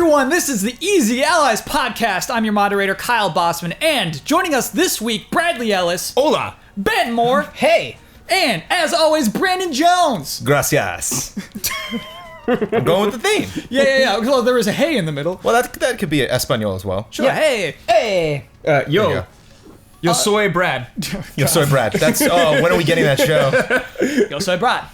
everyone, this is the Easy Allies podcast. I'm your moderator, Kyle Bossman, and joining us this week, Bradley Ellis. Hola. Ben Moore. Hey. And, as always, Brandon Jones. Gracias. I'm going with the theme. Yeah. Well, there was a hey in the middle. Well, that could be Espanol as well. Sure, Yeah. hey. Hey. Yo soy Brad. Yo soy Brad. That's, when are we getting that show? Yo soy Brad.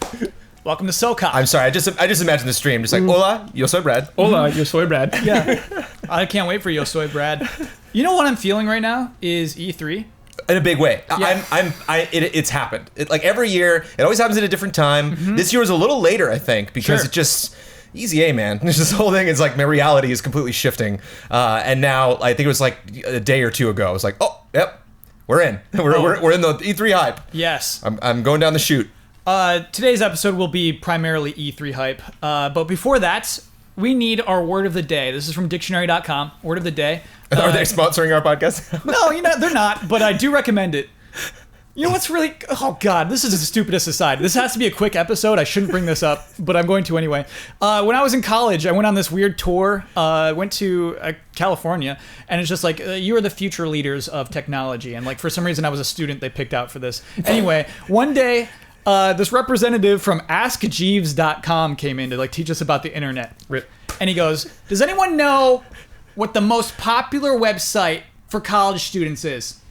Welcome to SoCal. I'm sorry, I just imagine the stream, just like, hola, yo soy Brad. Hola, yo soy Brad. Yeah. I can't wait for Yo soy Brad. You know what I'm feeling right now is E3. In a big way. Yeah. It's happened. Like every year, it always happens at a different time. Mm-hmm. This year was a little later, I think, because Sure. it just... Easy A, man. There's this whole thing. It's like my reality is completely shifting. And now, I think it was like a day or two ago, I was like, oh, yep, we're in. We're in the E3 hype. Yes. I'm going down the chute. Today's episode will be primarily E3 hype. But before that, we need our word of the day. This is from dictionary.com. Word of the day. Are they sponsoring our podcast? No, they're not, but I do recommend it. You know what's really... Oh, God, this is the stupidest aside. This has to be a quick episode. I shouldn't bring this up, but I'm going to anyway. When I was in college, I went on this weird tour. Went to California, and it's just like, you are the future leaders of technology. And like for some reason, I was a student they picked out for this. Anyway, one day... this representative from AskJeeves.com came in to like teach us about the internet. Rip. And he goes, does anyone know what the most popular website for college students is?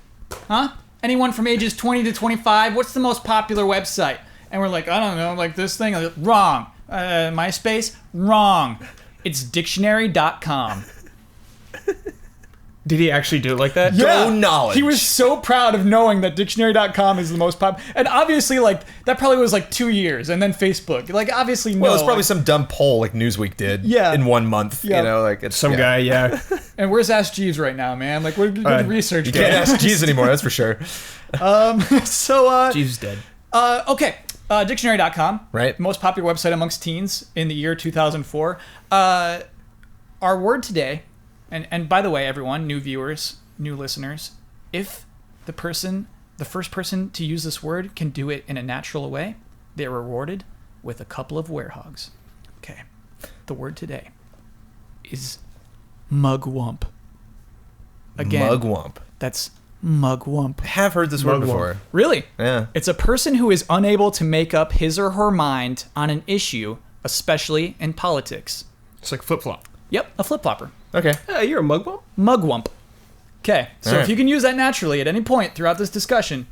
Huh? Anyone from ages 20 to 25? What's the most popular website? And we're like, I don't know, like this thing. Like, wrong. MySpace? Wrong. It's dictionary.com. Did he actually do it like that? Yeah. No knowledge. He was so proud of knowing that dictionary.com is the most popular. And obviously, like, that probably was like 2 years. And then Facebook. Like, obviously, no. Well, it's probably some dumb poll like Newsweek did in 1 month. Yeah. You know, like it's Some guy, yeah. And where's Ask Jeeves right now, man? Like, we're doing research. You can't ask Jeeves anymore, that's for sure. So, Jeeves dead. okay. Dictionary.com. Right. Most popular website amongst teens in the year 2004. Our word today, and by the way, everyone, new viewers, new listeners, if the first person to use this word can do it in a natural way, they're rewarded with a couple of werehogs. Okay. The word today is mugwump. Again, Mugwump. that's mugwump. I have heard this word Mugwump. before. Really? Yeah. It's a person who is unable to make up his or her mind on an issue, especially in politics. It's like flip-flop. Yep, a flip-flopper. Okay. You're a mugwump? Mugwump. Okay, so Alright. if you can use that naturally at any point throughout this discussion,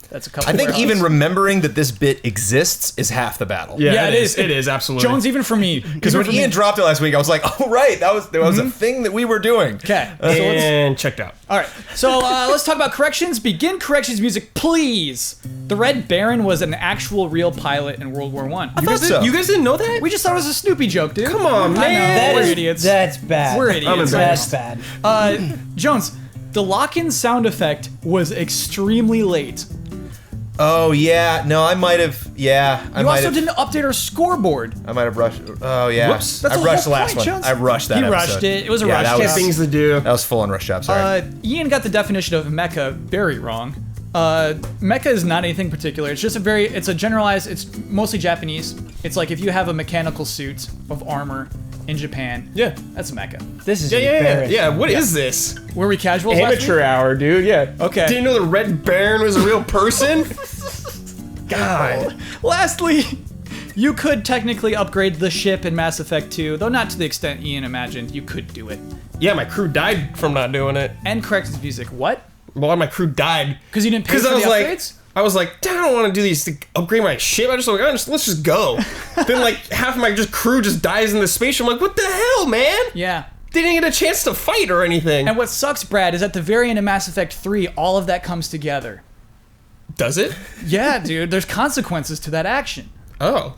that's a couple I think warehogs. even remembering that this bit exists is half the battle. Yeah, it is. It is, absolutely. Jones, even for me. Because when Ian dropped it last week, I was like, oh, right, that was a thing that we were doing. Okay, so And checked out. all right. So let's talk about corrections. Begin corrections music, please. The Red Baron was an actual real pilot in World War I. I thought so. You guys didn't know that? We just thought it was a Snoopy joke, dude. Come on, I man. know, we're idiots. That's bad. We're idiots. That's bad. Jones, the lock-in sound effect was extremely late. Oh, yeah. No, I might have. Yeah. You also didn't update our scoreboard. I might have rushed. Oh, yeah. Whoops. That's I the rushed whole the last point, one. Jones. I rushed that He episode. rushed it. It was a Yeah, rush that job. was- Things to do. That was full on rush job, sorry. Ian got the definition of mecha very wrong. Mecha is not anything particular. It's just it's a generalized, it's mostly Japanese. It's like if you have a mechanical suit of armor in Japan. Yeah. That's a mecha. This is Yeah. embarrassing. What is this? Were we casuals last Amateur week? hour, dude. Yeah. Okay. Didn't you know the Red Baron was a real person? God. Lastly, you could technically upgrade the ship in Mass Effect 2, though not to the extent Ian imagined. You could do it. Yeah, my crew died from not doing it. And corrections music. What? A lot of my crew died. Because you didn't pay for I the was like, upgrades? I was like, I don't want to do these to upgrade my ship. I just like, let's just go. Then like half of my crew just dies in the space. I'm like, what the hell, man? Yeah. They didn't get a chance to fight or anything. And what sucks, Brad, is at the very end of Mass Effect 3, all of that comes together. Does it? Yeah, dude, there's consequences to that action. Oh.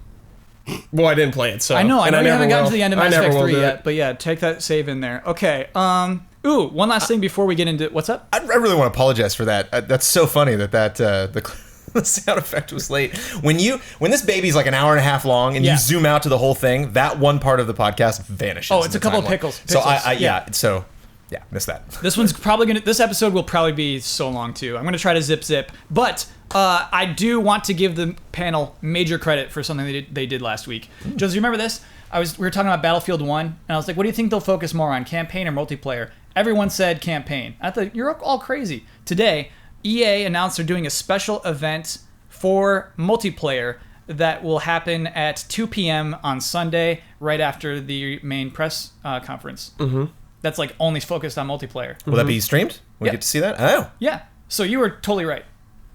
Well, I didn't play it, so. I know you never haven't gotten will. to the end of I Mass never Effect will 3 do yet, it. but yeah, take that save in there. Okay, one last thing before we get into, what's up? I really want to apologize for that. That's so funny that the sound effect was late. When this baby's like an hour and a half long and Yeah. you zoom out to the whole thing, that one part of the podcast vanishes. Oh, it's in a the couple of timeline. pickles. So Pixels. yeah, missed that. This episode will probably be so long too. I'm gonna try to zip, but I do want to give the panel major credit for something they did last week. Josie, you remember this? we were talking about Battlefield 1, and I was like, what do you think they'll focus more on, campaign or multiplayer? Everyone said campaign. I thought, you're all crazy. Today, EA announced they're doing a special event for multiplayer that will happen at 2 p.m. on Sunday, right after the main press conference. Mm-hmm. That's like only focused on multiplayer. Will that be streamed? We Yep. get to see that? Oh. Yeah. So you were totally right.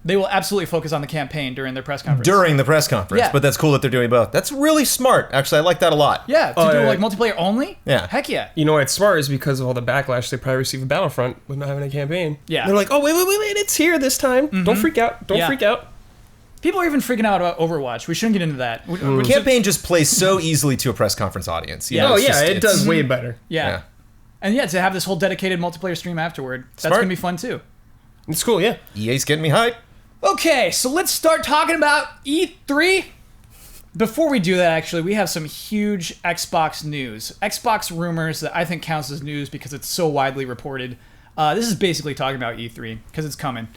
They will absolutely focus on the campaign during their press conference. During the press conference. Yeah. But that's cool that they're doing both. That's really smart. Actually, I like that a lot. Yeah, to do like multiplayer only? Yeah. Heck yeah. You know why it's smart is because of all the backlash they probably receive at Battlefront with not having a campaign. Yeah. They're like, oh, wait, it's here this time. Don't freak out. Don't Yeah. freak out. People are even freaking out about Overwatch. We shouldn't get into that. Campaign just plays so easily to a press conference audience. You Yeah. know, Oh, it's yeah, just- it it's- does way better. Yeah. Yeah. And yeah, to have this whole dedicated multiplayer stream afterward, that's Smart. going to be fun too. It's cool, yeah. EA's getting me hyped. Okay, so let's start talking about E3. Before we do that, actually, we have some huge Xbox news. Xbox rumors that I think counts as news because it's so widely reported. This is basically talking about E3 because it's coming.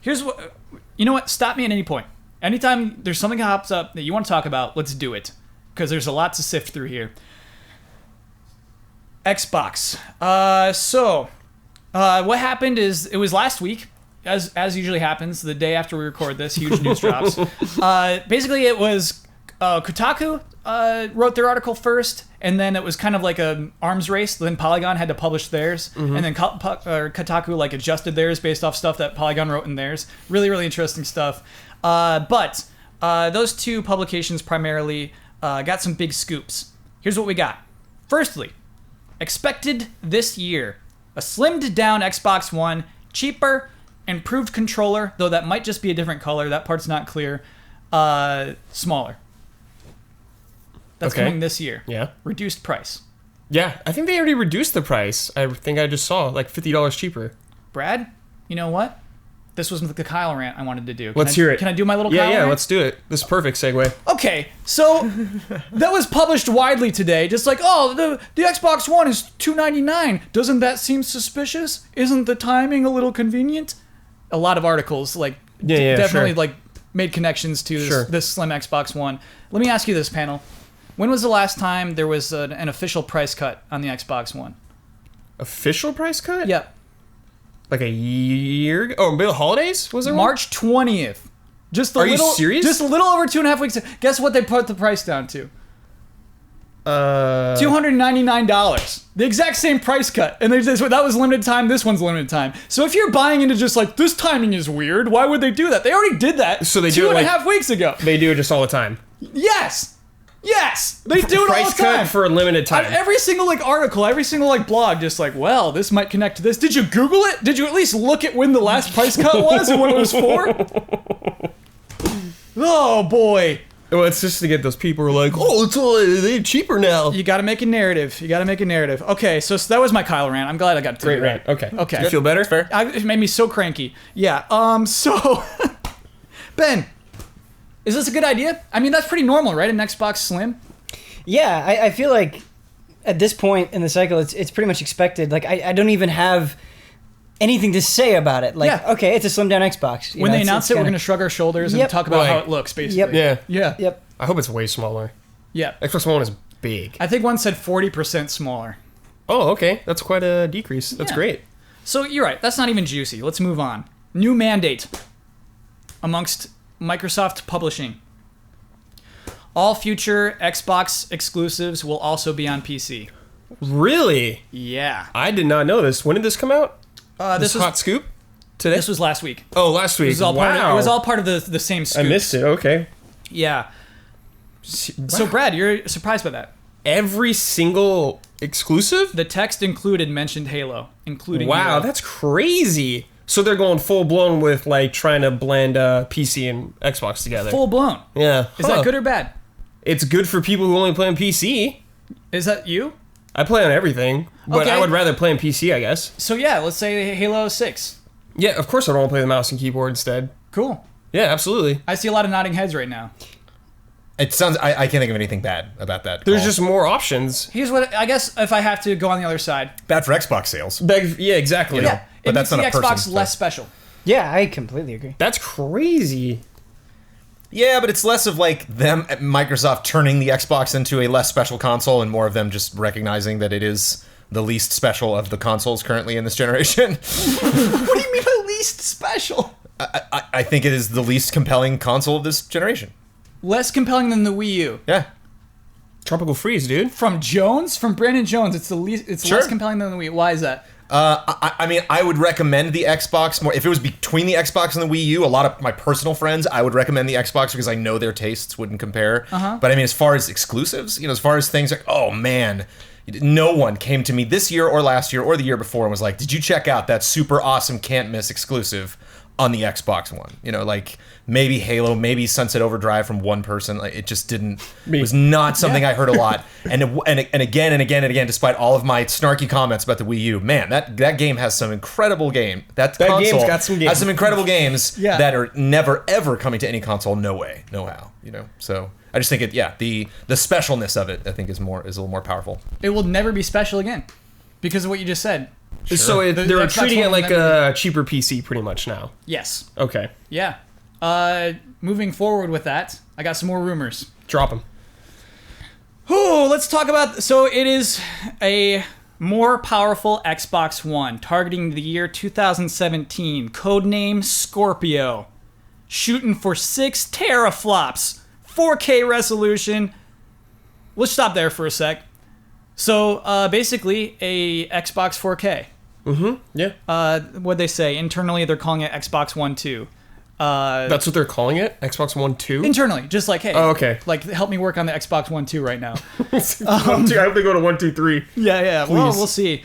Here's what, you know what? Stop me at any point. Anytime there's something that pops up that you want to talk about, let's do it because there's a lot to sift through here. Xbox. What happened is it was last week. As usually happens, the day after we record this, huge news drops. Basically, it was Kotaku wrote their article first, and then it was kind of like an arms race. Then Polygon had to publish theirs, and then Kotaku like adjusted theirs based off stuff that Polygon wrote in theirs. Really, really interesting stuff. But those two publications primarily got some big scoops. Here's what we got. Firstly, expected this year, a slimmed down Xbox One, cheaper, improved controller, though that might just be a different color. That part's not clear. Smaller. That's Okay. coming this year. Yeah. Reduced price. Yeah, I think they already reduced the price. I think I just saw, like $50 cheaper. Brad, you know what? This was the Kyle rant I wanted to do. Let's hear it. Can I do my little Yeah, Kyle yeah, rant? let's do it. This is perfect segue. Okay, so that was published widely today. Just like, oh, the Xbox One is $299. Doesn't that seem suspicious? Isn't the timing a little convenient? A lot of articles like definitely sure. like made connections to this, Sure. this slim Xbox One. Let me ask you this, panel. When was the last time there was an official price cut on the Xbox One? Official price cut? Yep. Like a year ago? Oh, the holidays? Was there one? March 20th. Just a Are you little, serious? Just a little over 2.5 weeks. Guess what they put the price down to? $299. The exact same price cut. And that was limited time. This one's limited time. So if you're buying into just like, this timing is weird, why would they do that? They already did that So they do two it and a like- half weeks ago. They do it just all the time. Yes. Yes. They do it all Price the time. cut for a limited On time. every single like article, every single like blog, just like, well, this might connect to this. Did you Google it? Did you at least look at when the last price cut was and what it was for? Oh boy. Well, it's just to get those people who are like, oh, it's all they're cheaper now. You got to make a narrative. Okay, so that was my Kyle rant. I'm glad I got to Great do that. rant. Okay. Okay. You feel better? Fair. It made me so cranky. Yeah. So, Ben, is this a good idea? I mean, that's pretty normal, right? An Xbox Slim. Yeah, I feel like at this point in the cycle, it's pretty much expected. Like, I don't even have anything to say about it. Like, Yeah. okay, it's a slimmed down Xbox. When they announce it, we're going to shrug our shoulders and Yep. talk about Right. how it looks, basically. Yep. Yeah. Yeah. Yep. I hope it's way smaller. Yeah. Xbox One is big. I think one said 40% smaller. Oh, okay. That's quite a decrease. That's Yeah. great. So you're right. That's not even juicy. Let's move on. New mandate amongst Microsoft Publishing. All future Xbox exclusives will also be on PC. Really? Yeah. I did not know this. When did this come out? This was hot scoop? Today? this was last week. Oh, last week. It was all wow. part of, it was all part of the same I scoop. missed it. Okay. Yeah. So Brad, you're surprised by that. Every single exclusive? The text included mentioned Halo, including Wow, Halo. that's crazy. So they're going full blown with like trying to blend PC and Xbox together. full blown. Yeah. Is that good or bad? It's good for people who only play on PC. Is that you? I play on everything, but Okay. I would rather play on PC, I guess. So yeah, let's say Halo 6. Yeah, of course I'd want to play the mouse and keyboard instead. Cool. Yeah, absolutely. I see a lot of nodding heads right now. It sounds. I can't think of anything bad about that. There's call. just more options. Here's what I guess if I have to go on the other side. bad for Xbox sales. Yeah, exactly. Yeah, but it that's makes not the a person, Xbox so- less special. Yeah, I completely agree. That's crazy. Yeah, but it's less of like them at Microsoft turning the Xbox into a less special console and more of them just recognizing that it is the least special of the consoles currently in this generation. What do you mean the least special? I think it is the least compelling console of this generation. Less compelling than the Wii U. Yeah. Tropical Freeze, dude. From Brandon Jones, it's the least. It's Sure. less compelling than the Wii. Why is that? I mean, I would recommend the Xbox more. If it was between the Xbox and the Wii U, a lot of my personal friends, I would recommend the Xbox because I know their tastes wouldn't compare. But I mean, as far as exclusives, as far as things like, oh man, no one came to me this year or last year or the year before and was like, did you check out that super awesome can't miss exclusive on the Xbox One? Like maybe Halo, maybe Sunset Overdrive from one person. Like, it just didn't. It was not something I heard a lot. And again and again and again, despite all of my snarky comments about the Wii U, man, that game has some incredible game. That console game's got some games. has some incredible games Yeah. that are never ever coming to any console. No way, no how. So I just think the specialness of it, I think, is a little more powerful. It will never be special again because of what you just said. So The they're Xbox treating One it like will never a cheaper PC pretty much now. Yes. Okay. Yeah. Moving forward with that, I got some more rumors. Drop them. Oh, let's talk about. So it is a more powerful Xbox One targeting the year 2017. Codename Scorpio. Shooting for 6 teraflops, 4K resolution. Let's stop there for a sec. So basically, a Xbox 4K. Yeah. What'd they say? Internally, they're calling it Xbox One 2. That's what they're calling it? Xbox One 2? Internally, just like, hey. Oh, okay. Like, help me work on the Xbox One 2 right now. I hope they go to 1, 2, 3. Yeah. Well, Please. we'll see.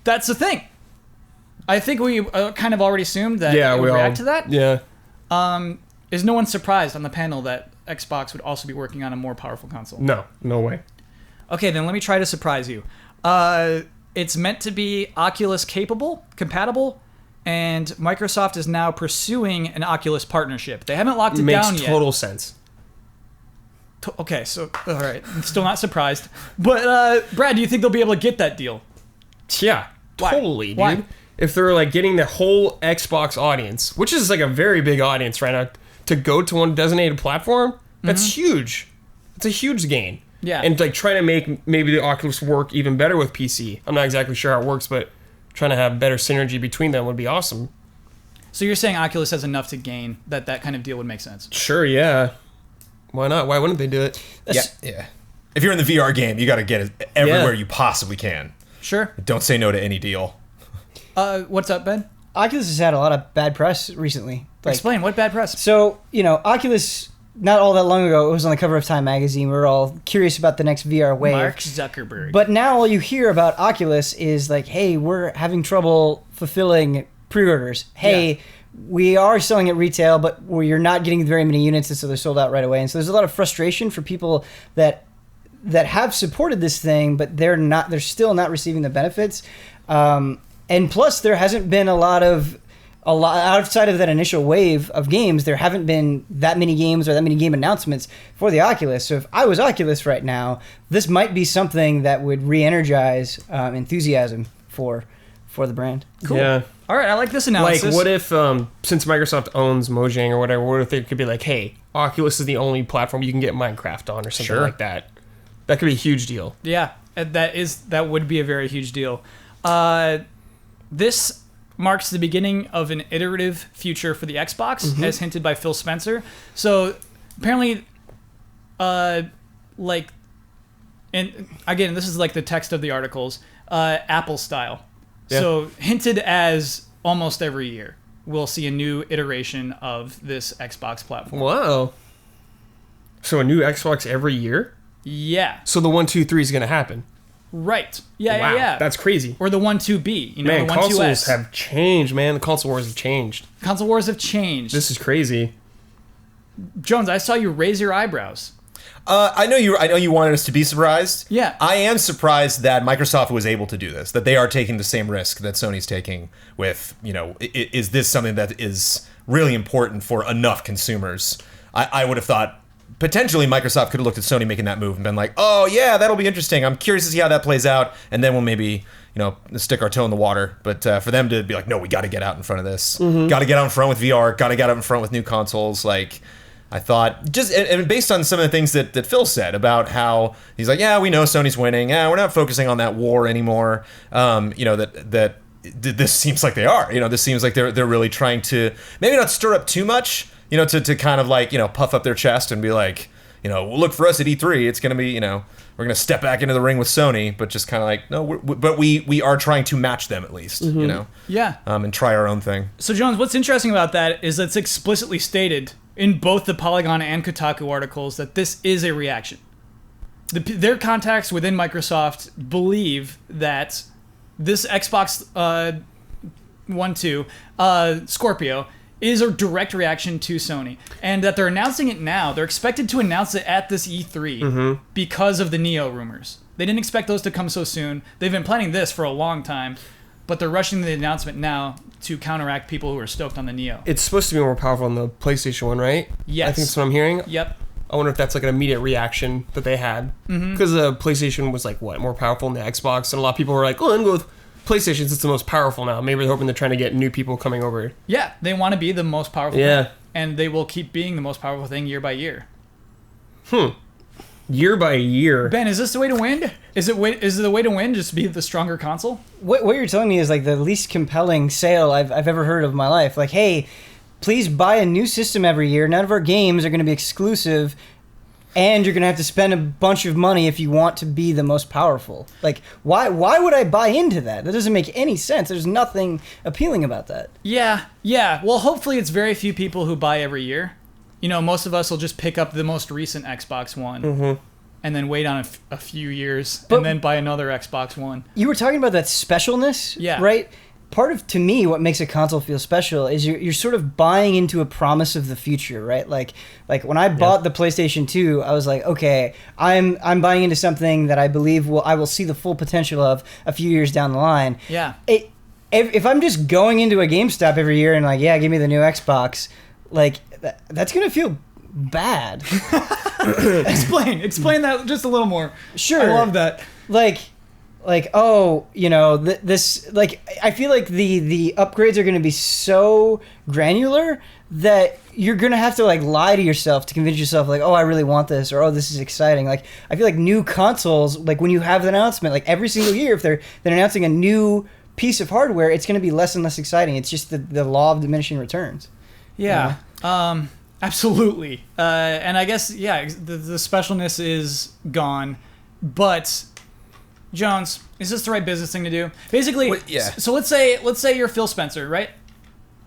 That's the thing. I think we kind of already assumed that Yeah, it would we all react to that. Yeah. Is no one surprised on the panel that Xbox would also be working on a more powerful console? No way. Okay, then let me try to surprise you. It's meant to be Oculus compatible, and Microsoft is now pursuing an Oculus partnership. They haven't locked it down Makes yet. total sense. Okay, so all right, I'm still not surprised. But Brad, do you think they'll be able to get that deal? Yeah, Why? totally, dude. Why? If they're like getting the whole Xbox audience, which is like a very big audience right now, to go to one designated platform, that's huge. It's a huge gain. Yeah. And like trying to make maybe the Oculus work even better with PC. I'm not exactly sure how it works, but trying to have better synergy between them would be awesome. So you're saying Oculus has enough to gain that kind of deal would make sense? Sure, yeah. Why not? Why wouldn't they do it? Yeah. If you're in the VR game, you got to get it everywhere Yeah. you possibly can. Sure. Don't say no to any deal. What's up, Ben? Oculus has had a lot of bad press recently. Explain, what bad press? So, Oculus, not all that long ago, it was on the cover of Time magazine. We were all curious about the next VR wave. Mark Zuckerberg. But now all you hear about Oculus is like, hey, we're having trouble fulfilling pre-orders. Hey, we are selling at retail, but you're not getting very many units, and so they're sold out right away. And so there's a lot of frustration for people that have supported this thing, but they're still not receiving the benefits. And plus, there hasn't been a lot outside of that initial wave of games. There haven't been that many games or that many game announcements for the Oculus. So if I was Oculus right now, this might be something that would re-energize enthusiasm for the brand. Cool. Yeah. All right, I like this analysis. Like, what if, since Microsoft owns Mojang or whatever, what if they could be like, hey, Oculus is the only platform you can get Minecraft on or something Sure. like that? That could be a huge deal. Yeah, that would be a very huge deal. This marks the beginning of an iterative future for the Xbox, as hinted by Phil Spencer. So apparently, and again, this is like the text of the articles, Apple style. Yeah. So hinted as almost every year, we'll see a new iteration of this Xbox platform. Wow. So a new Xbox every year? Yeah, So the 1, 2, 3 is going to happen. right. Yeah, Wow. yeah. That's crazy. Or the 1-2B, Man, the consoles 1-2S. have changed, man. The console wars have changed. Console wars have changed. This is crazy. Jones, I saw you raise your eyebrows. I know you wanted us to be surprised. Yeah. I am surprised that Microsoft was able to do this. That they are taking the same risk that Sony's taking with, is this something that is really important for enough consumers? I would have thought potentially Microsoft could have looked at Sony making that move and been like, oh yeah, that'll be interesting. I'm curious to see how that plays out, and then we'll maybe stick our toe in the water. But for them to be like, no, we got to get out in front of this. Got to get out in front with VR. Got to get out in front with new consoles. Like, I thought, just and based on some of the things that Phil said about how he's like, yeah, we know Sony's winning. Yeah, we're not focusing on that war anymore. That this seems like they are. This seems like they're really trying to maybe not stir up too much. To kind of like, puff up their chest and be like, look for us at E3. It's going to be, we're going to step back into the ring with Sony, but just kind of like, no, but we are trying to match them at least, Yeah. And try our own thing. So, Jones, what's interesting about that is it's explicitly stated in both the Polygon and Kotaku articles that this is a reaction. Their contacts within Microsoft believe that this Xbox One 2 Scorpio is a direct reaction to Sony, and that they're announcing it now. They're expected to announce it at this E3 because of the Neo rumors. They didn't expect those to come so soon. They've been planning this for a long time, but they're rushing the announcement now to counteract people who are stoked on the Neo. It's supposed to be more powerful on the PlayStation one, right? Yes. I think that's what I'm hearing. Yep. I wonder if that's like an immediate reaction that they had. Because the PlayStation was like, more powerful than the Xbox, and a lot of people were like, oh, I'm going to go with PlayStation's it's the most powerful now. Maybe they're hoping they're trying to get new people coming over. Yeah, they want to be the most powerful thing, and they will keep being the most powerful thing year by year. Year by year. Ben, is this the way to win? Is it the way to win just be the stronger console? What you're telling me is like the least compelling sale I've ever heard of in my life. Like, hey, please buy a new system every year. None of our games are going to be exclusive, and you're going to have to spend a bunch of money if you want to be the most powerful. Like, why would I buy into that? That doesn't make any sense. There's nothing appealing about that. Yeah. Well, hopefully it's very few people who buy every year. Most of us will just pick up the most recent Xbox One and then wait on a few years and then buy another Xbox One. You were talking about that specialness, right? Part of, to me, what makes a console feel special is you're sort of buying into a promise of the future, right? Like when I bought the PlayStation 2, I was like, okay, I'm buying into something that I believe I will see the full potential of a few years down the line. Yeah. If I'm just going into a GameStop every year and like, yeah, give me the new Xbox, like that's gonna feel bad. Explain that just a little more. Sure. I love that. This, like, I feel like the upgrades are going to be so granular that you're going to have to like lie to yourself to convince yourself like, oh, I really want this, or oh, this is exciting. Like, I feel like new consoles, like when you have the announcement, like every single year, if they're announcing a new piece of hardware, it's going to be less and less exciting. It's just the law of diminishing returns. Yeah. Absolutely. And I guess, the specialness is gone, but Jones, is this the right business thing to do? Basically, so let's say you're Phil Spencer, right?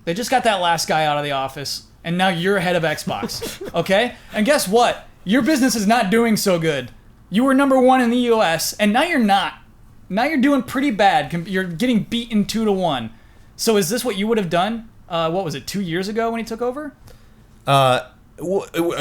They just got that last guy out of the office, and now you're head of Xbox, okay? And guess what? Your business is not doing so good. You were number 1 in the US, and now you're not. Now you're doing pretty bad. You're getting beaten 2-1. So is this what you would have done? What was it, 2 years ago when he took over?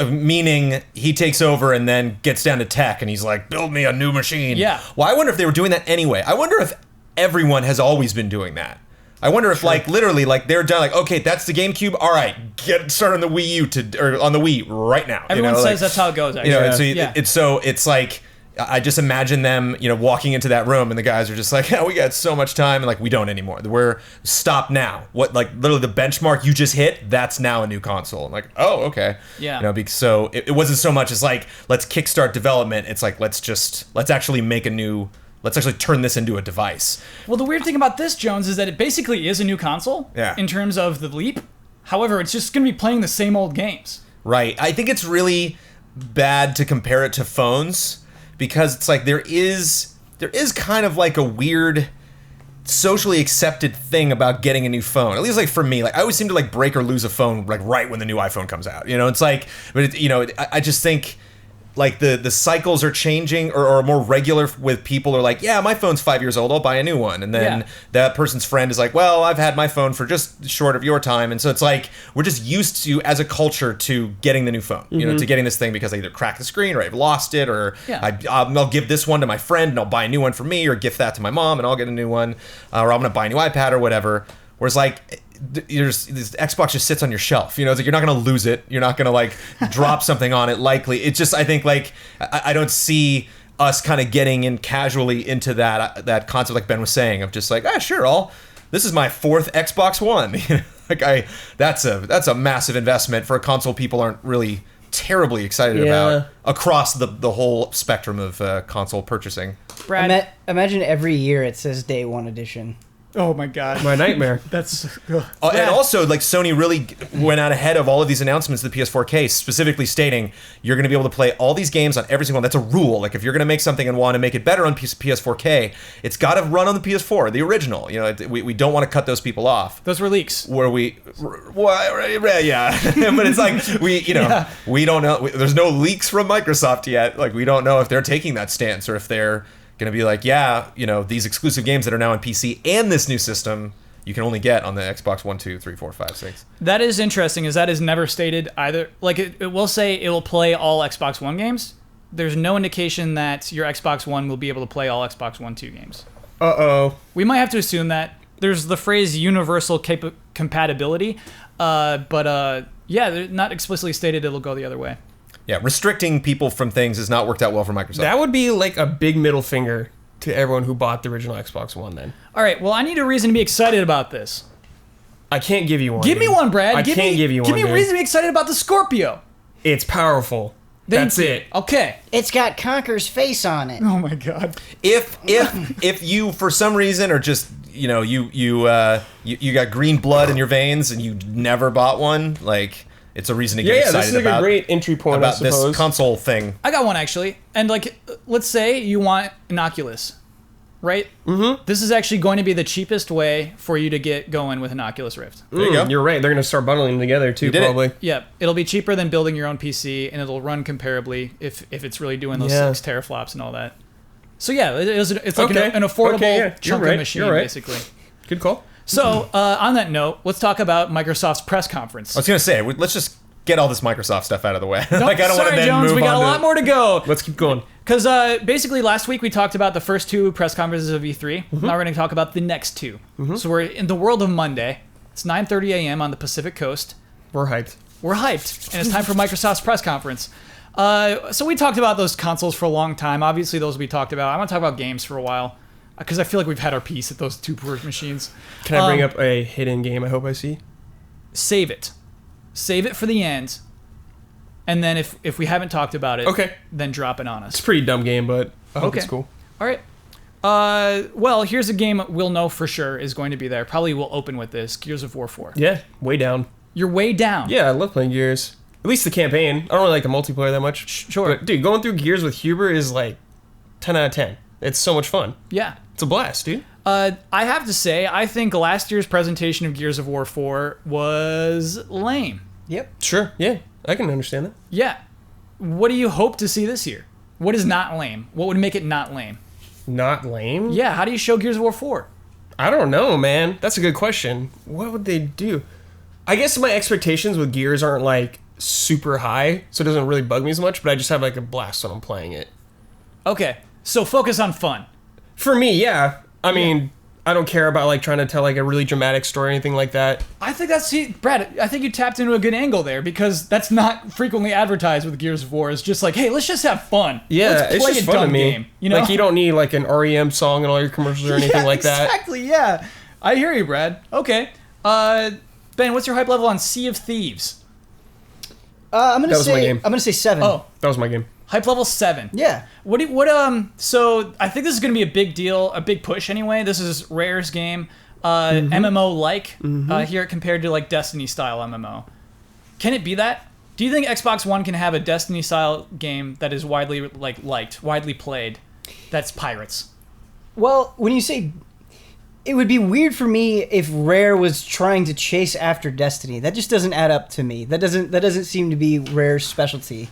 Meaning he takes over and then gets down to tech and he's like, build me a new machine. Yeah. Well, I wonder if they were doing that anyway. I wonder if everyone has always been doing that. I wonder if like literally like they're done like, okay, that's the GameCube. All right, get started on the Wii U or on the Wii right now. Everyone says that's how it goes. Actually. It's like I just imagine them, walking into that room and the guys are just like, yeah, we got so much time, and like we don't anymore. We're stop now. What, like literally the benchmark you just hit, that's now a new console. I'm like, oh, okay. Yeah. So it wasn't so much as like let's kickstart development. It's like let's actually turn this into a device. Well, the weird thing about this, Jones, is that it basically is a new console. Yeah. In terms of the leap. However, it's just going to be playing the same old games. Right. I think it's really bad to compare it to phones. Because it's like there is kind of like a weird socially accepted thing about getting a new phone. At least like for me, like I always seem to like break or lose a phone like right when the new iPhone comes out. It's like, but I just think like the cycles are changing or are more regular with people are like, yeah, my phone's 5 years old, I'll buy a new one. And then that person's friend is like, well, I've had my phone for just short of your time. And so it's like, we're just used to, as a culture, to getting the new phone, to getting this thing because I either cracked the screen or I've lost it or I'll give this one to my friend and I'll buy a new one for me or gift that to my mom and I'll get a new one or I'm going to buy a new iPad or whatever. Whereas like this Xbox just sits on your shelf. You know, it's like you're not going to lose it. You're not going to like drop something on it. Likely, it's just I think like I don't see us kind of getting in casually into that concept like Ben was saying of just like sure, this is my 4th Xbox One. Like that's a massive investment for a console people aren't really terribly excited about across the whole spectrum of console purchasing. Brad, Imagine every year it says Day 1 edition. oh my god, My nightmare. that's And also, like, Sony really went out ahead of all of these announcements of the PS4K, specifically stating you're going to be able to play all these games on every single one. That's a rule. Like, if you're going to make something and want to make it better on PS4K, it's got to run on the PS4, the original. You know, we don't want to cut those people off. those were leaks. Where yeah, but it's like we don't know. There's no leaks from Microsoft yet. Like, we don't know if they're taking that stance or if they're going to be like, these exclusive games that are now on PC and this new system you can only get on the Xbox 1, 2, 3, 4, 5, 6. That is interesting, is that is never stated either. Like, it will say it will play all Xbox One games. There's no indication that your Xbox One will be able to play all Xbox One 2 games. We might have to assume that. There's the phrase universal compatibility, but they're not explicitly stated it'll go the other way. Yeah, restricting people from things has not worked out well for Microsoft. That would be like a big middle finger to everyone who bought the original Xbox One then. All right, well, I need a reason to be excited about this. I can't give you one. Give me one, Brad. I can't give you one. Give me a reason to be excited about the Scorpio. It's powerful. That's it. Okay. It's got Conker's face on it. Oh my god. If you for some reason are just you got green blood in your veins and you never bought one, like it's a reason to get excited this is like about a great entry point about I suppose. this console thing. I got one actually. And like, let's say you want an Oculus, right? Mm-hmm. This is actually going to be the cheapest way for you to get going with an Oculus Rift. There you go. You're right. They're going to start bundling them together too, probably. Yeah, it'll be cheaper than building your own PC, and it'll run comparably if it's really doing those 6 teraflops and all that. So yeah, it's like an affordable chunk of machine, basically. Good call. So on that note, let's talk about Microsoft's press conference. I was gonna say, let's just get all this Microsoft stuff out of the way. Nope, like I don't want to then Jones, move we got on a lot more to go. Let's keep going. Because basically last week we talked about the first 2 press conferences of E3. Now we're going to talk about the next 2. So we're in the world of Monday. It's 9:30 a.m. on the Pacific Coast. We're hyped. We're hyped, and it's time for Microsoft's press conference. So we talked about those consoles for a long time. Obviously, those we talked about. I want to talk about games for a while because I feel like we've had our piece at those 2 machines. Can I bring up a hidden game I hope I see? Save it. Save it for the end. And then if we haven't talked about it, then drop it on us. It's a pretty dumb game, but I hope it's cool. All right. Well, here's a game we'll know for sure is going to be there. Probably we'll open with this, Gears of War 4. Yeah, way down. You're way down. Yeah, I love playing Gears. At least the campaign. I don't really like the multiplayer that much. Sure. But, dude, going through Gears with Huber is like 10 out of 10. It's so much fun. Yeah. It's a blast, dude. I have to say, I think last year's presentation of Gears of War 4 was lame. Yep. Sure, yeah. I can understand that. Yeah. What do you hope to see this year? What is not lame? What would make it not lame? Not lame? Yeah, how do you show Gears of War 4? I don't know, man. That's a good question. What would they do? I guess my expectations with Gears aren't like super high, so it doesn't really bug me as much, but I just have like a blast when I'm playing it. Okay, so focus on fun. For me, yeah. I mean, I don't care about like trying to tell like a really dramatic story or anything like that. I think Brad, I think you tapped into a good angle there because that's not frequently advertised with Gears of War. It's just like, hey, let's just have fun. Yeah, let's it's play just a fun dumb to me. game. You know? Like you don't need like an REM song and all your commercials or anything like that. Exactly, yeah. I hear you, Brad. Okay. Ben, what's your hype level on Sea of Thieves? I'm gonna was my game. I'm gonna say 7. Oh, That was my game. hype level 7. Yeah. So I think this is going to be a big deal, a big push anyway. This is Rare's game, MMO-like here compared to like Destiny-style MMO. Can it be that? Do you think Xbox One can have a Destiny-style game that is widely liked, widely played, that's pirates? Well, when you say, it would be weird for me if Rare was trying to chase after Destiny. That just doesn't add up to me. That doesn't seem to be Rare's specialty.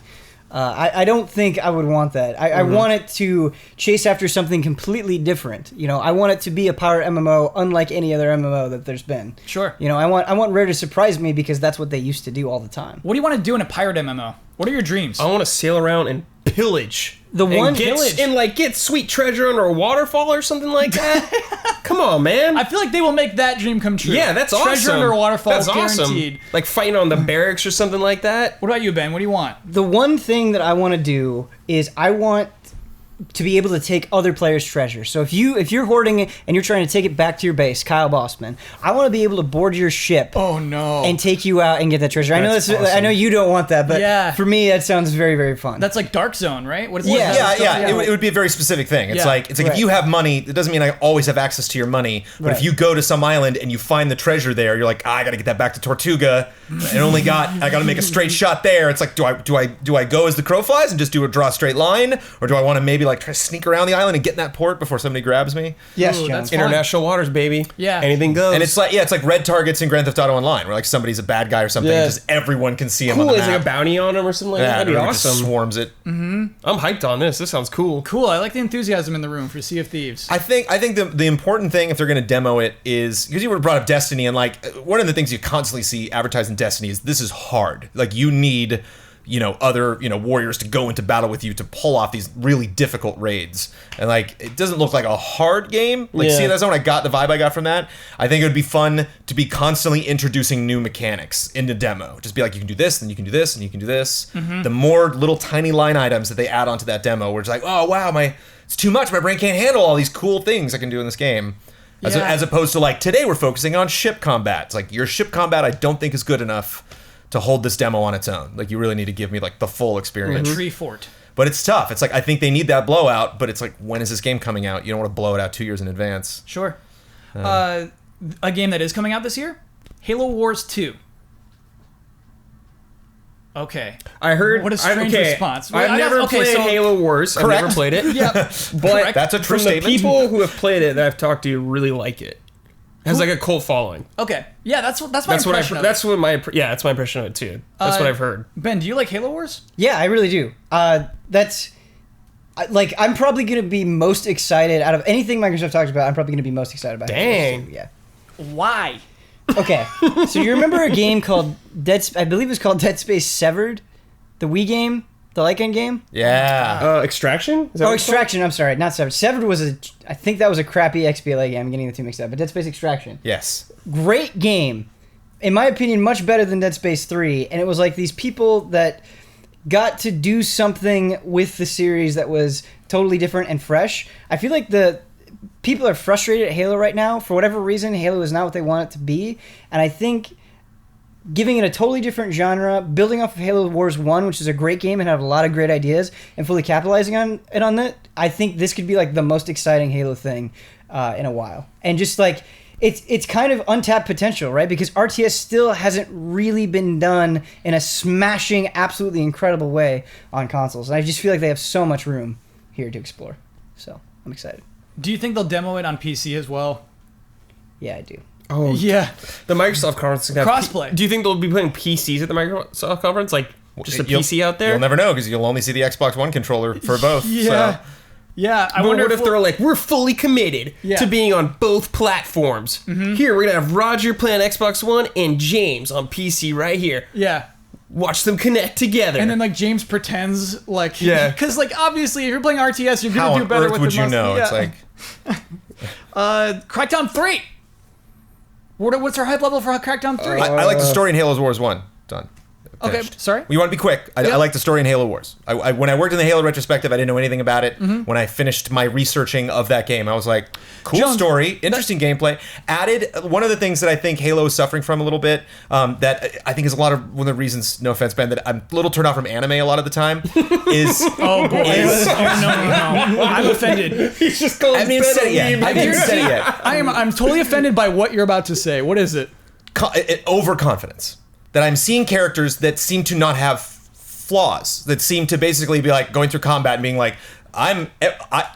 I don't think I would want that. I want it to chase after something completely different. You know, I want it to be a pirate MMO unlike any other MMO that there's been. Sure. You know, I want Rare to surprise me because that's what they used to do all the time. What do you want to do in a pirate MMO? What are your dreams? I want to sail around and pillage. The one and pillage. get sweet treasure under a waterfall or something like that. Come on, man. I feel like they will make that dream come true. Yeah, that's awesome. Treasure under a waterfall, That's guaranteed. awesome. Like fighting on the barracks or something like that. What about you, Ben? What do you want? The one thing that I want to do is I want to be able to take other players' treasure. So if you're hoarding it and you're trying to take it back to your base, Kyle Bossman, I want to be able to board your ship. Oh no! And take you out and get that treasure. I know That's I awesome. know you don't want that, but Yeah. for me that sounds very, very fun. That's like Dark Zone, right? What is Yeah. Yeah. It would be a very specific thing. It's Yeah. like Right. if you have money, it doesn't mean I always have access to your money. But if Right. you go to some island and you find the treasure there, you're like, I got to get that back to Tortuga. I got to make a straight shot there. It's like, do I go as the crow flies and just draw a straight line, or do I want to maybe like try to sneak around the island and get in that port before somebody grabs me? Yes, Ooh, John. that's fun. International waters, baby. Yeah. Anything goes. And it's like red targets in Grand Theft Auto Online, where like somebody's a bad guy or something, Yeah. and just everyone can see him cool. on the Is map. like a bounty on him or something like yeah, that? That'd be everyone just awesome. swarms it. I'm hyped on this. This sounds cool. Cool. I like the enthusiasm in the room for Sea of Thieves. I think the important thing if they're going to demo it is because you would have brought up Destiny, and like one of the things you constantly see advertised in Destiny is this is hard. Like you need other warriors to go into battle with you to pull off these really difficult raids, and like it doesn't look like a hard game. Like Yeah. see, that's what I got, the vibe I got from that. I think it would be fun to be constantly introducing new mechanics into demo. Just be like, you can do this, then you can do this, and you can do this. The more little tiny line items that they add onto that demo, where it's like, oh wow, it's too much. My brain can't handle all these cool things I can do in this game. Yeah. As opposed to like today we're focusing on ship combat. It's like your ship combat I don't think is good enough to hold this demo on its own. Like you really need to give me like the full experience. Tree Fort. But it's tough. It's like I think they need that blowout, but it's like when is this game coming out? You don't want to blow it out 2 years in advance. Sure. A game that is coming out this year? Halo Wars 2. Okay. I heard. What a strange response. I've I never guess- okay, played so- Halo Wars. I've Correct. never played it. Yeah. But That's a true from statement. the people who have played it that I've talked to really like it. It has like a cult following. Okay. Yeah, that's my That's what impression of it. that's my impression of it too. That's what I've heard. Ben, do you like Halo Wars? Yeah, I really do. I'm probably going to be most excited out of anything Microsoft talks about. I'm probably going to be most excited about. Dang. Halo 2, yeah. Why? Okay. So you remember a game called I believe it was called Dead Space Severed, the Wii game, the Lycan game. Yeah. Extraction? Is that Oh, what it's called? Extraction. I'm sorry, not Severed. Severed was I think that was a crappy XBLA game. I'm getting the two mixed up. But Dead Space Extraction, Yes. great game, in my opinion, much better than Dead Space 3. And it was like these people that got to do something with the series that was totally different and fresh. I feel like the people are frustrated at Halo right now for whatever reason. Halo is not what they want it to be, and I think giving it a totally different genre, building off of Halo Wars 1, which is a great game and had a lot of great ideas, and fully capitalizing on that, I think this could be like the most exciting Halo thing in a while. And just like it's kind of untapped potential, right? Because RTS still hasn't really been done in a smashing, absolutely incredible way on consoles. And I just feel like they have so much room here to explore. So I'm excited. Do you think they'll demo it on PC as well? Yeah, I do. Oh, Yeah. the Microsoft conference. is gonna have Crossplay. Do you think they'll be putting PCs at the Microsoft conference? Like just a PC out there? You'll never know because you'll only see the Xbox One controller for both. Yeah. So. Yeah. I But wonder what if they're like, we're fully committed Yeah. to being on both platforms. Here, we're going to have Roger playing Xbox One and James on PC right here. Yeah. Watch them connect together. And then like James pretends like Yeah. because like obviously if you're playing RTS you're How gonna do on better earth with would the you mouse. know? Yeah. It's like Crackdown 3. What's our hype level for Crackdown 3? I like the story in Halo Wars 1. Done. Okay, Finished. sorry? We want to be quick. I like the story in Halo Wars. When I worked in the Halo retrospective, I didn't know anything about it. When I finished my researching of that game, I was like, cool Jones, story, interesting gameplay. Added one of the things that I think Halo is suffering from a little bit, that I think is a lot of one of the reasons, no offense, Ben, that I'm a little turned off from anime a lot of the time is... Oh boy! No! I'm offended. he's just going I haven't even said it yet. I haven't even said it yet. I'm totally offended by what you're about to say. What is it? Overconfidence. That I'm seeing characters that seem to not have flaws, that seem to basically be like going through combat and being like, I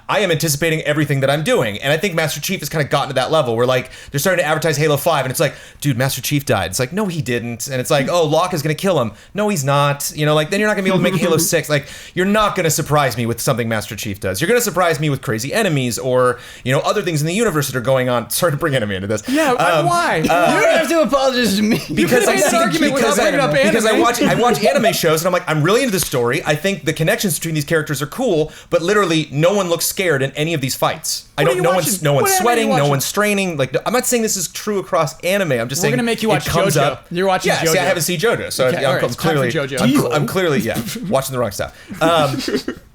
am anticipating everything that I'm doing, and I think Master Chief has kind of gotten to that level where like they're starting to advertise Halo 5, and it's like, dude, Master Chief died. It's like, no, he didn't, and it's like, oh, Locke is gonna kill him. No, he's not. You know, like then you're not gonna be able to make Halo 6. Like you're not gonna surprise me with something Master Chief does. You're gonna surprise me with crazy enemies or other things in the universe that are going on. Sorry to bring enemy into this. Yeah, why? You don't have to apologize to me. Because I made that see argument without bringing up because I anime. watch anime shows and I'm like, I'm really into the story. I think the connections between these characters are cool, but literally no one looks scared in any of these fights. What are you watching? No What one's anime are sweating, you no watching? one's straining. Like I'm not saying this is true across anime. I'm just saying We're gonna make you watch it comes JoJo. up. You're watching yeah, JoJo. see, I haven't seen JoJo, so Okay, all right, I'm it's time for clearly JoJo. I'm clearly watching the wrong stuff.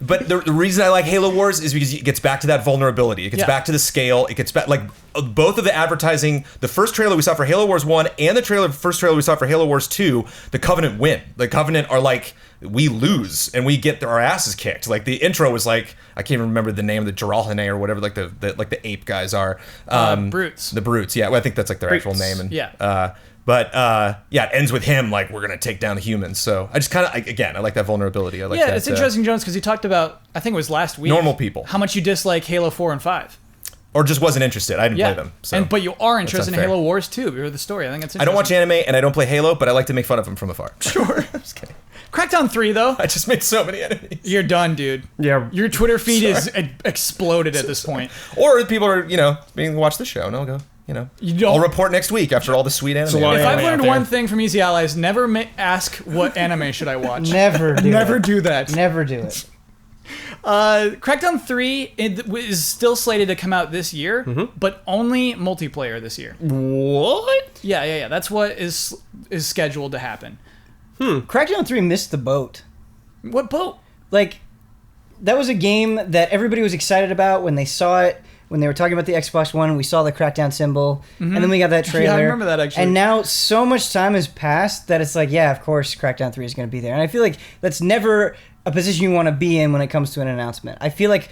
But the reason I like Halo Wars is because it gets back to that vulnerability. It gets back to the scale. It gets back like both of the advertising. The first trailer we saw for Halo Wars 1 and the first trailer we saw for Halo Wars 2, the Covenant win. The Covenant are like, we lose and we get our asses kicked. Like the intro was like, I can't even remember the name of the Jiralhane or whatever, like the ape guys are. Brutes. The Brutes, yeah. Well, I think that's like their actual name. And Yeah. it ends with him like, we're gonna take down the humans. So I just kind of I like that vulnerability. I like Yeah, that, it's interesting, Jones, because you talked about, I think it was last week, normal people. how much you dislike Halo 4 and 5. Or just wasn't interested. I didn't Yeah, play them. So but you are interested in unfair. Halo Wars 2. You heard the story. I think it's interesting. I don't watch anime and I don't play Halo, but I like to make fun of them from afar. Sure. Just kidding. Crackdown 3, though. I just made so many enemies. You're done, dude. Yeah. Your Twitter feed is exploded at this point. Or people are, being watch the show and I'll go, You don't- I'll report next week after all the sweet anime. a lot of If I've anime out learned there. one thing from Easy Allies, never ask what anime should I watch. Never do Never it. do that. Never do it. Crackdown 3 is still slated to come out this year, but only multiplayer this year. What? Yeah. That's what is scheduled to happen. Crackdown 3 missed the boat. What boat? Like, that was a game that everybody was excited about when they saw it, when they were talking about the Xbox One, we saw the Crackdown symbol, and then we got that trailer. Yeah, I remember that, actually. And now so much time has passed that it's like, yeah, of course Crackdown 3 is going to be there. And I feel like that's never a position you want to be in when it comes to an announcement. I feel like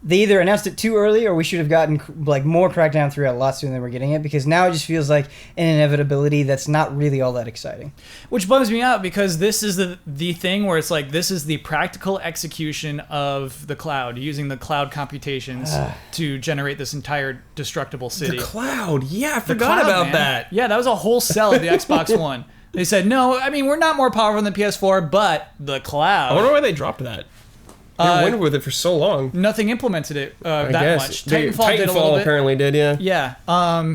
they either announced it too early or we should have gotten like more Crackdown 3 a lot sooner than we're getting it, because now it just feels like an inevitability that's not really all that exciting. Which bums me out, because this is the thing where it's like, this is the practical execution of the cloud, using the cloud computations to generate this entire destructible city. The cloud. Yeah, I The forgot cloud, about man. that. Yeah, that was a whole sell of the Xbox One. They said, no, I mean, we're not more powerful than the PS4, but the cloud. I wonder why they dropped that. They went with it for so long. Nothing implemented it I that guess. much. They- Titanfall did a little bit. apparently did, yeah. Yeah,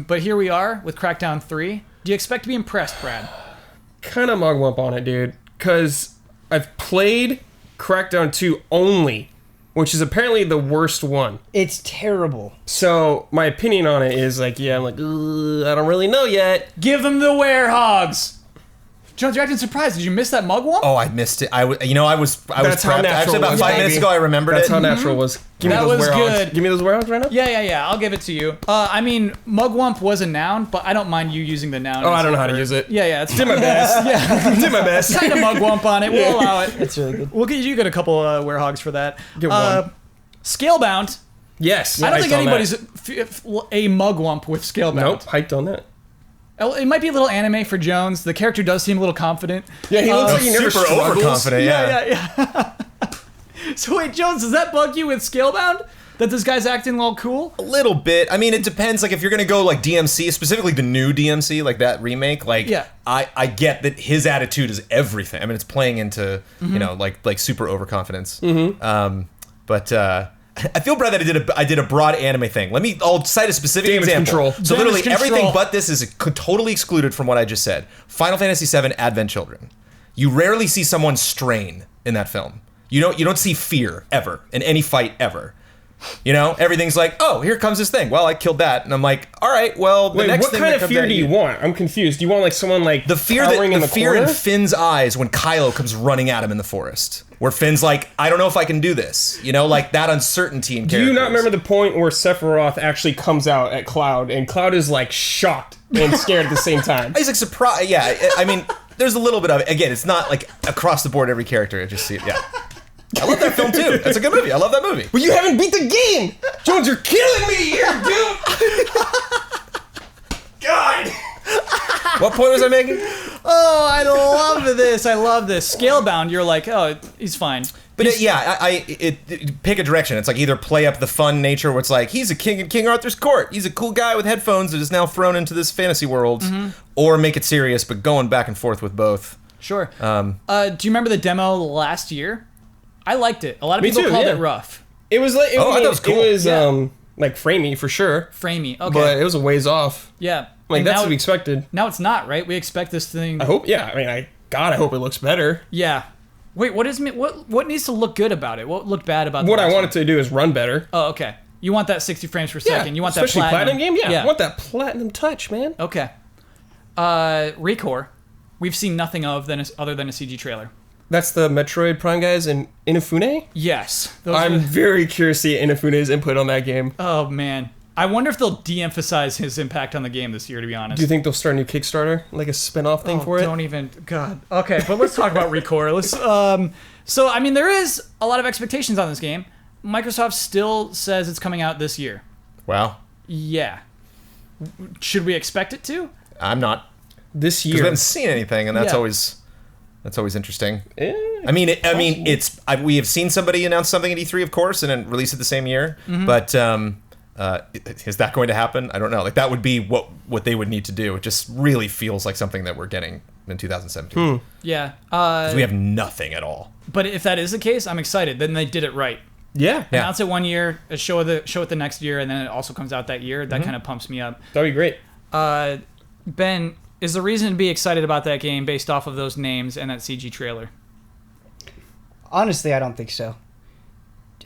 but here we are with Crackdown 3. Do you expect to be impressed, Brad? Kind of mugwump on it, dude. Because I've played Crackdown 2 only, which is apparently the worst one. It's terrible. So my opinion on it is like, yeah, I'm like, I don't really know yet. Give them the werehogs! Jones, you're acting surprised. Did you miss that mugwump? Oh, I missed it. I was That's how prepped. natural Actually, it about was, 5 baby. minutes ago, I remembered That's it. how natural it was. Give me That those was warehogs. good. Give me those warehogs right now? Yeah. I'll give it to you. I mean, mugwump was a noun, but I don't mind you using the noun. Oh, I don't know how to instead use it. Yeah, it's Did my best. Yeah, Did my best. kind of mugwump on it. We'll allow it. It's really good. We'll get you get a couple werehogs for that. Get one. Scalebound. Yes. I don't think hyped on that. anybody's a mugwump with Scalebound. Nope, hyped on that. It might be a little anime for Jones. The character does seem a little confident. Yeah, he looks like he never Super struggles. overconfident. Yeah. Yeah. So wait, Jones, does that bug you with Scalebound? That this guy's acting all cool? A little bit. I mean, it depends. Like, if you're gonna go like DMC, specifically the new DMC, like that remake, like, Yeah. I get that his attitude is everything. I mean, it's playing into like super overconfidence. But I feel, Brad, that I did a broad anime thing. I'll cite a specific Damage example. control. So Damage literally control. everything but this is totally excluded from what I just said. Final Fantasy VII Advent Children. You rarely see someone strain in that film. You don't see fear ever in any fight ever. Everything's like, oh, here comes this thing. Well, I killed that, and I'm like, all right, well, the Wait, next what thing kind that of comes fear at do you want? I'm confused. Do you want like someone like The fear cowering in the the fear in corner? Finn's eyes when Kylo comes running at him in the forest, where Finn's like, I don't know if I can do this. Like that uncertainty in Do you not characters. remember the point where Sephiroth actually comes out at Cloud, and Cloud is like shocked and scared at the same time? He's like surprised. Yeah, I mean, there's a little bit of it. Again, it's not like across the board every character. I just see it. Yeah. I love that film too. That's a good movie. I love that movie. But you haven't beat the game! Jones, you're killing me here, dude! God! What point was I making? Oh, I love this. I love this. Scalebound, you're like, oh, he's fine. But it pick a direction. It's like either play up the fun nature where it's like, he's a king in King Arthur's court. He's a cool guy with headphones that is now thrown into this fantasy world. Or make it serious, but going back and forth with both. Sure. Do you remember the demo last year? I liked it. A lot of people called it rough. It was like, I thought it was cool. It was like framey for sure. Framey, okay. But it was a ways off. Yeah. Like, And that's now, what we expected. Now it's not, right? We expect this thing. I hope, yeah. I mean, I hope it looks better. Yeah. Wait, what needs to look good about it? What looked bad about What the I last want one? it to do is run better. Oh, okay. You want that 60 frames per second. You want that especially platinum game? Yeah. I want that platinum touch, man. Okay. Recore, we've seen nothing of other than a CG trailer. That's the Metroid Prime guys and Inafune? Yes. I'm very curious to see Inafune's input on that game. Oh, man. I wonder if they'll de-emphasize his impact on the game this year, to be honest. Do you think they'll start a new Kickstarter? Like a spin-off thing for it? Don't even... God. Okay, but let's talk about Recore. So, I mean, there is a lot of expectations on this game. Microsoft still says it's coming out this year. Wow. Yeah. Should we expect it to? I'm not. This Because year. we haven't seen anything, and that's Yeah. always interesting. Eh, We have seen somebody announce something at E3, of course, and then release it the same year. But is that going to happen? I don't know. Like, that would be what they would need to do. It just really feels like something that we're getting in 2017. Yeah. 'Cause we have nothing at all. But if that is the case, I'm excited. Then they did it right. yeah. Announce it one year, show it the next year, and then it also comes out that year. That kind of pumps me up. That'd be great. Ben, is the reason to be excited about that game based off of those names and that CG trailer? Honestly, I don't think so.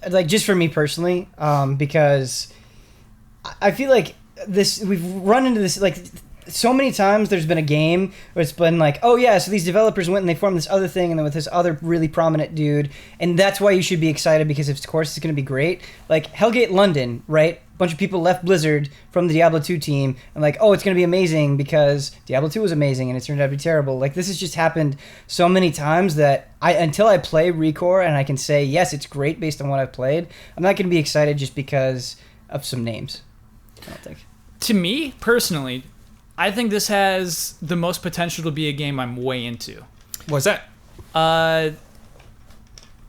Like, just for me personally, because I feel like we've run into this, like, so many times there's been a game where it's been like, oh yeah, so these developers went and they formed this other thing and then with this other really prominent dude, and that's why you should be excited, because of course it's going to be great. Like Hellgate London, right? A bunch of people left Blizzard from the Diablo 2 team and like, oh, it's going to be amazing because Diablo 2 was amazing and it turned out to be terrible. Like, this has just happened so many times that until I play Recore and I can say, yes, it's great based on what I've played, I'm not going to be excited just because of some names. I don't think. To me, personally, I think this has the most potential to be a game I'm way into. What's that?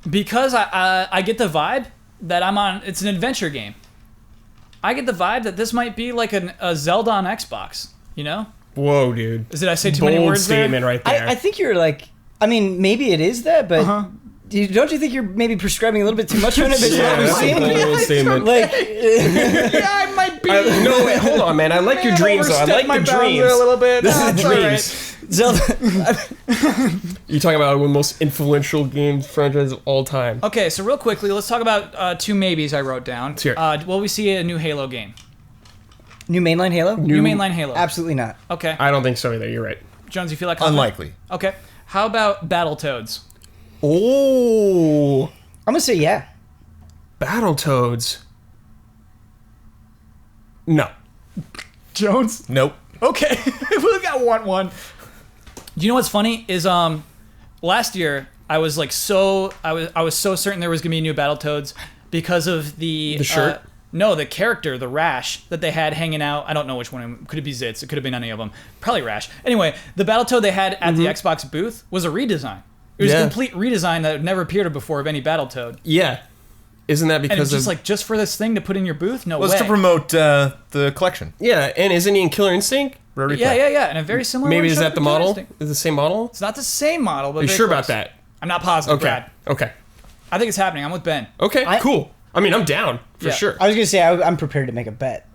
Because I get the vibe that I'm on. It's an adventure game. I get the vibe that this might be like a Zelda on Xbox. You know? Whoa, dude. Did I say too many words there? statement right there. I think you're like, I mean, maybe it is that, but don't you think you're maybe prescribing a little bit too much on it based on what we've that's a seen? bold statement. Like, Yeah, I might be. No, wait, hold on, man. I like your dreams, though. I like the dreams. A little bit. This No, is it's all right. dreams. Zelda. You're talking about one of the most influential game franchises of all time. Okay, so real quickly, let's talk about two maybes I wrote down. Let's hear it. Will we see a new Halo game? New mainline Halo? New mainline Halo. Absolutely not. Okay. I don't think so either. You're right. Jones, you feel like confident? Unlikely. Okay. How about Battletoads? Oh, I'm gonna say yeah. Battletoads. No. Jones? Nope. Okay. We got 1-1. You know what's funny is last year I was like I was so certain there was gonna be a new Battletoads because of the shirt? No, the character, the Rash that they had hanging out. I don't know which one. Could it be Zitz? It could have been any of them. Probably Rash. Anyway, the Battletoad they had at the Xbox booth was a redesign. It was a complete redesign that had never appeared before of any Battletoad. Yeah. Isn't that And because it's just of... like, just for this thing to put in your booth? No Well, way. it's to promote the collection. Yeah, and isn't he in Killer Instinct? Rare replay. Yeah. And a very similar Maybe one is showed that up the in Killer model? Instinct. Is it the same model? It's not the same model, but Are you very sure close. about that? I'm not positive, Okay. Brad. Okay. I think it's happening. I'm with Ben. Okay, I- cool. I mean, I'm down for Yeah. sure. I was gonna say I'm prepared to make a bet.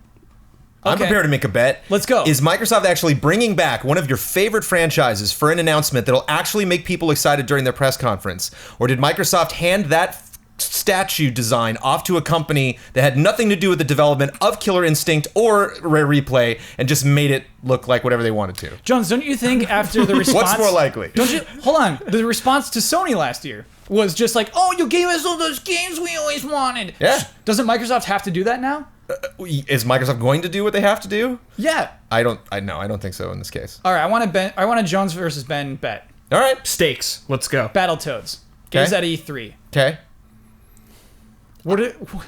I'm Okay. prepared to make a bet. Let's go. Is Microsoft actually bringing back one of your favorite franchises for an announcement that'll actually make people excited during their press conference? Or did Microsoft hand that statue design off to a company that had nothing to do with the development of Killer Instinct or Rare Replay and just made it look like whatever they wanted to? Jones, don't you think after the response... What's more likely? Don't you... Hold on. The response to Sony last year was just like, oh, you gave us all those games we always wanted. Yeah. Doesn't Microsoft have to do that now? Is Microsoft going to do what they have to do? Yeah. I don't think so in this case. All right, I want a Jones versus Ben bet. All right. Stakes. Let's go. Battletoads. Okay. Games at E3. Okay. What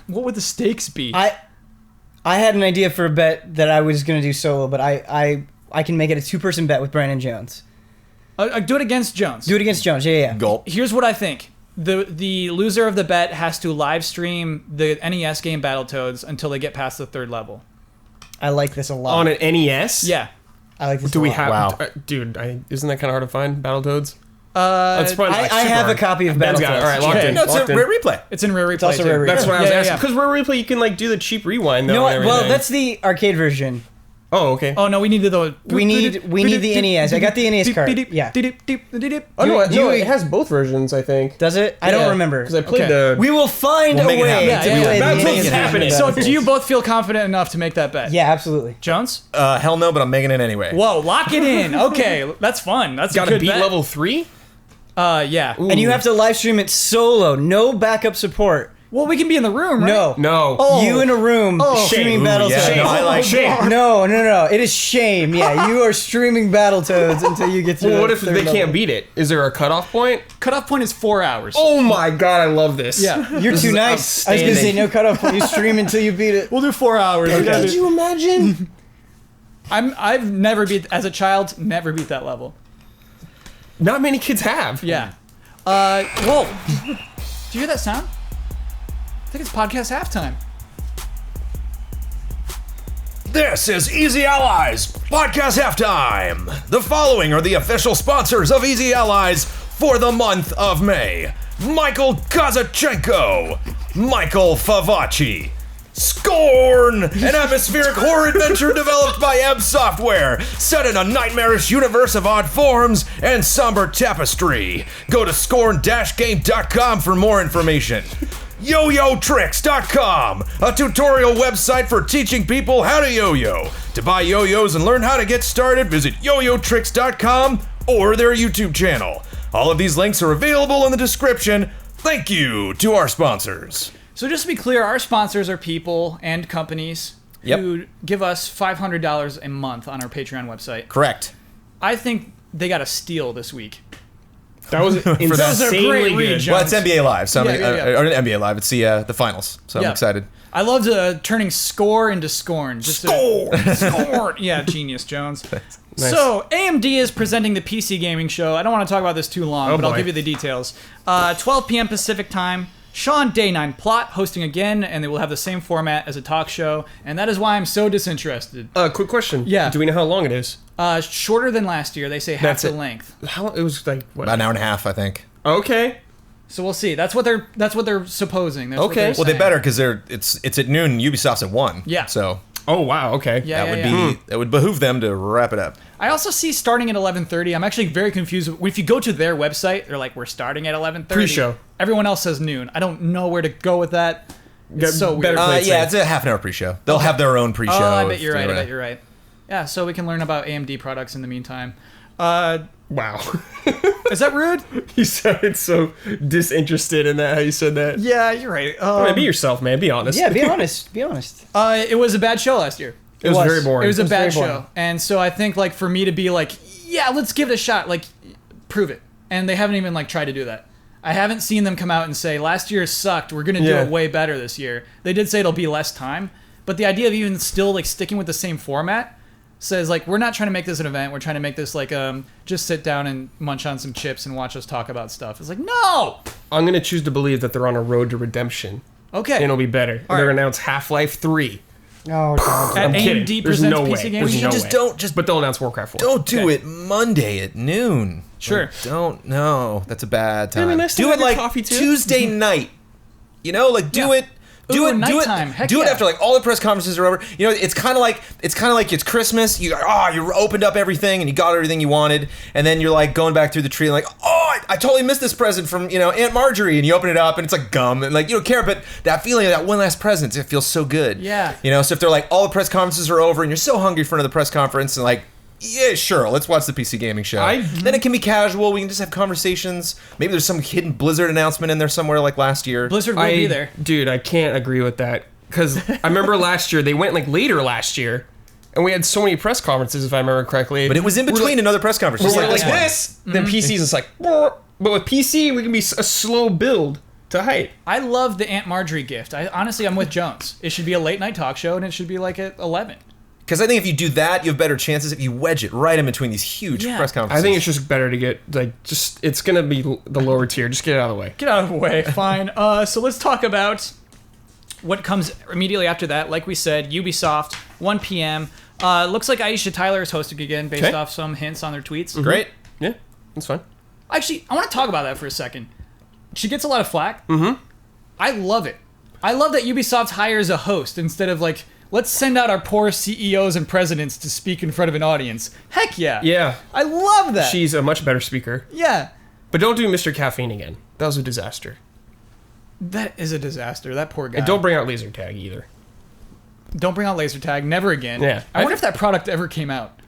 would the stakes be? I had an idea for a bet that I was gonna do solo, but I can make it a 2-person bet with Brandon Jones. Do it against Jones. Do it against Jones. Yeah. Gulp. Here's what I think. the loser of the bet has to live stream the NES game Battletoads until they get past the 3rd level. I like this a lot. On an NES? Yeah. I like this. Do a we lot. have? Wow. Dude, isn't that kind of hard to find? Battletoads. That's fun. I have a copy of Ben's got it. Battletoads. All right, locked Okay. in. No, it's locked a in. rare replay. It's in Rare Replay. also too. Rare Replay. That's what I was Yeah, asking. yeah. Because Rare Replay, you can like do the cheap rewind. Though, You know what? and Well, everything. that's the arcade version. Oh, okay. Oh no, we need the. We need the NES. I got the NES card. Yeah. Oh no, you- it has both versions. I think. Does it? I don't remember. Because I played Okay. the. We will find We'll a make it way happen. to Yeah, play yeah. the Battletoads NES is version of happening. So Battletoads. do you both feel confident enough to make that bet? Yeah, absolutely. Jones? Hell no, but I'm making it anyway. Whoa, lock it in. Okay, that's fun. That's Got a to good beat bet. level 3. Yeah. And you have to live stream it solo, no backup support. Well, we can be in the room, right? No. No. Oh. You in a room streaming Ooh, Battletoads. yeah, no, I like Shame. No. It is shame. Yeah, you are streaming Battletoads until you get to. Well, the what if third they level. can't beat it? Is there a cutoff point? Cutoff point is 4 hours. Oh my god, I love this. Yeah. You're This too is nice. I was gonna say outstanding. no cutoff point. You stream until you beat it. We'll do 4 hours. Could you imagine? I've never beat, as a child, never beat that level. Not many kids have. Yeah. Whoa. Did you hear that sound? I think it's podcast halftime. This is Easy Allies Podcast Halftime. The following are the official sponsors of Easy Allies for the month of May. Michael Kazachenko, Michael Favacci, Scorn, an atmospheric horror adventure developed by Ebb Software, set in a nightmarish universe of odd forms and somber tapestry. Go to scorn-game.com for more information. YoYoTricks.com, a tutorial website for teaching people how to yo-yo. To buy yo-yos and learn how to get started, visit YoYoTricks.com or their YouTube channel. All of these links are available in the description. Thank you to our sponsors. So just to be clear, our sponsors are people and companies who give us $500 a month on our Patreon website. Correct. I think they got a steal this week. That was That was a insanely great read, good. John. Well, it's NBA Live, so Yeah, yeah. or NBA Live. It's the finals, so Yeah. I'm excited. I loved turning score into scorn. Just scorn. Yeah, genius, Jones. Nice. So AMD is presenting the PC gaming show. I don't want to talk about this too long, Oh, but I'll boy. give you the details. 12 p.m. Pacific time. Sean Day 9 Plot hosting again, and they will have the same format as a talk show, and that is why I'm so disinterested. Quick question. Yeah. Do we know how long it is? Shorter than last year. They say half That's the it. length. How it was like what? About an hour and a half, I think. Okay. So we'll see. That's what they're supposing. That's what Okay. they're Well, they saying. better because it's at noon. Ubisoft's at 1. Yeah. So Oh wow. Okay. Yeah, that would yeah. that would behoove them to wrap it up. I also see starting at 11:30. I'm actually very confused. If you go to their website, they're like, we're starting at 11:30. Pre-show. Everyone else says noon. I don't know where to go with that. It's Get so weird. better play it Yeah, safe. it's a half an hour pre-show. They'll have their own pre-show. Oh, I bet you're if right. they I bet wanna- you're right. Yeah, so we can learn about AMD products in the meantime. Wow. Is that rude? You sounded so disinterested in that. How you said that. Yeah, you're right. Be yourself, man. Be honest. Yeah, be honest. Be honest. It was a bad show last year. It was very boring. It was a bad very boring. show. And so I think like for me to be like, yeah, let's give it a shot, like prove it. And they haven't even like tried to do that. I haven't seen them come out and say last year sucked. We're going to do Yeah. it way better this year. They did say it'll be less time, but the idea of even still like sticking with the same format says like we're not trying to make this an event. We're trying to make this like just sit down and munch on some chips and watch us talk about stuff. It's like, no. I'm gonna choose to believe that they're on a road to redemption, Okay. and it'll be better. And All they're right. gonna announce Half-Life 3. Oh God. At I'm kidding. AMD There's presents no PC way. gaming There's show? no Just way. don't But they'll announce Warcraft 4. Don't do Okay. it Monday at noon. Sure. Like, don't. No, that's a bad time. I mean, nice to do have it your like coffee, too. Tuesday night. You know, like do Yeah. it. Do Ooh, it. Do nighttime. it. Heck Do it yeah. after like all the press conferences are over. You know, it's kind of like it's Christmas. You opened up everything and you got everything you wanted, and then you're like going back through the tree and like, oh, I totally missed this present from Aunt Marjorie, and you open it up and it's like gum and like you don't care, but that feeling of that one last present, it feels so good. Yeah. So if they're like all the press conferences are over and you're so hungry for another press conference and like. Yeah, sure. Let's watch the PC gaming show. Then it can be casual. We can just have conversations. Maybe there's some hidden Blizzard announcement in there somewhere like last year. Blizzard will be there. Dude, I can't agree with that. Because I remember last year, they went like later last year, and we had so many press conferences, if I remember correctly. But it was in between another press conference. Just We're like like this one. this, then PC's is like, but with PC, we can be a slow build to hype. I love the Aunt Marjorie gift. I'm with Jones. It should be a late night talk show, and it should be like at 11. Because I think if you do that, you have better chances if you wedge it right in between these huge Yeah. press conferences. I think it's just better to get it's gonna be the lower tier. Just get it out of the way. Get out of the way. Fine. So let's talk about what comes immediately after that. Like we said, Ubisoft, 1 p.m. Looks like Aisha Tyler is hosting again based Okay. off some hints on their tweets. great. Yeah, that's fine. Actually, I want to talk about that for a second. She gets a lot of flack. Mm-hmm. I love it. I love that Ubisoft hires a host instead of like, let's send out our poor CEOs and presidents to speak in front of an audience. Heck yeah. Yeah, I love that. she's a much better speaker. Yeah. But don't do Mr. Caffeine again. That was a disaster. That is a disaster. That poor guy. And don't bring out laser tag either. Don't bring out laser tag. Never again. Yeah. I wonder if that product ever came out.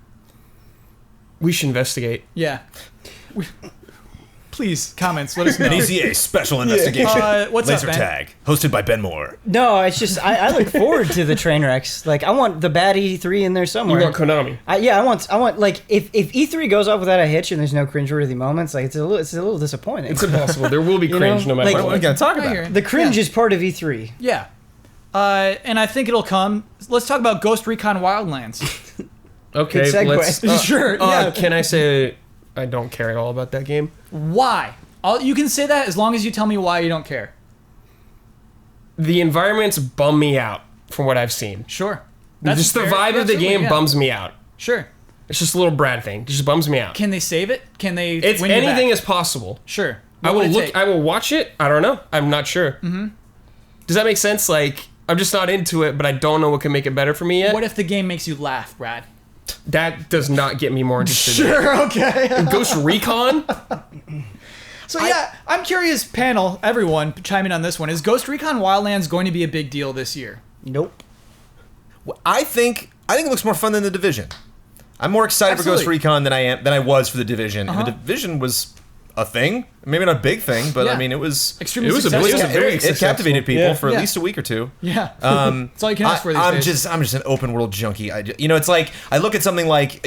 We should investigate. Yeah. Please, comments. Let us know. An ECA special investigation. What's up, Laser Ben? Tag, hosted by Ben Moore. No, it's just I look forward to the train wrecks. Like I want the bad E3 in there You somewhere. want Konami. I want like if E3 goes off without a hitch and there's no cringeworthy moments, like it's a little disappointing. It's impossible. There will be You cringe know, no matter like- What are we what. going to talk I hear about? it. the cringe is part of E3. Yeah. And I think it'll come. Let's talk about Ghost Recon Wildlands. Okay, Good segue. let's. Sure, yeah. Can I say I don't care at all about that game? Why? You can say that as long as you tell me why you don't care. The environments bum me out from what I've seen. Sure. Just the fair. vibe of the Absolutely, game yeah. bums me out. Sure. It's just a little Brad thing. It just bums me out. Can they save it? Can they It's win you anything back? is possible. Sure. I What will would it look. take? I will watch it. I don't know. I'm not sure. Mm-hmm. Does that make sense? Like I'm just not into it, but I don't know what can make it better for me yet. What if the game makes you laugh, Brad? That does not get me more interested. Okay. In Ghost Recon. So yeah, I'm curious, panel, everyone, chime in on this one. Is Ghost Recon Wildlands going to be a big deal this year? Nope. I think it looks more fun than The Division. I'm more excited for Ghost Absolutely. Recon than I was for The Division. And The Division was a thing. Maybe not a big thing, but Yeah. I mean, it was... Extremely It was a successful. big- very It successful. captivated people Yeah. for at Yeah. least a week or two. Yeah. That's all you can ask for these I'm days. I'm just an open world junkie. It's like I look at something like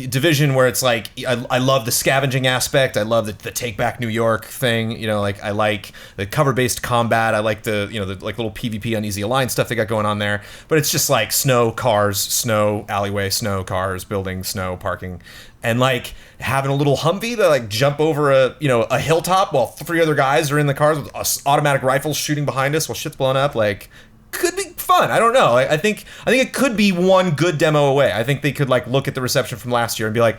Division, where it's like I love the scavenging aspect. I love the Take Back New York thing. I like the cover based combat. I like the like little PvP Uneasy Alliance stuff they got going on there. But it's just like snow, cars, snow, alleyway, snow, cars, buildings, snow, parking. And like having a little Humvee to like jump over a hilltop while 3 other guys are in the cars with automatic rifles shooting behind us while shit's blowing up, like could be fun. I don't know. I think it could be one good demo away. I think they could like look at the reception from last year and be like,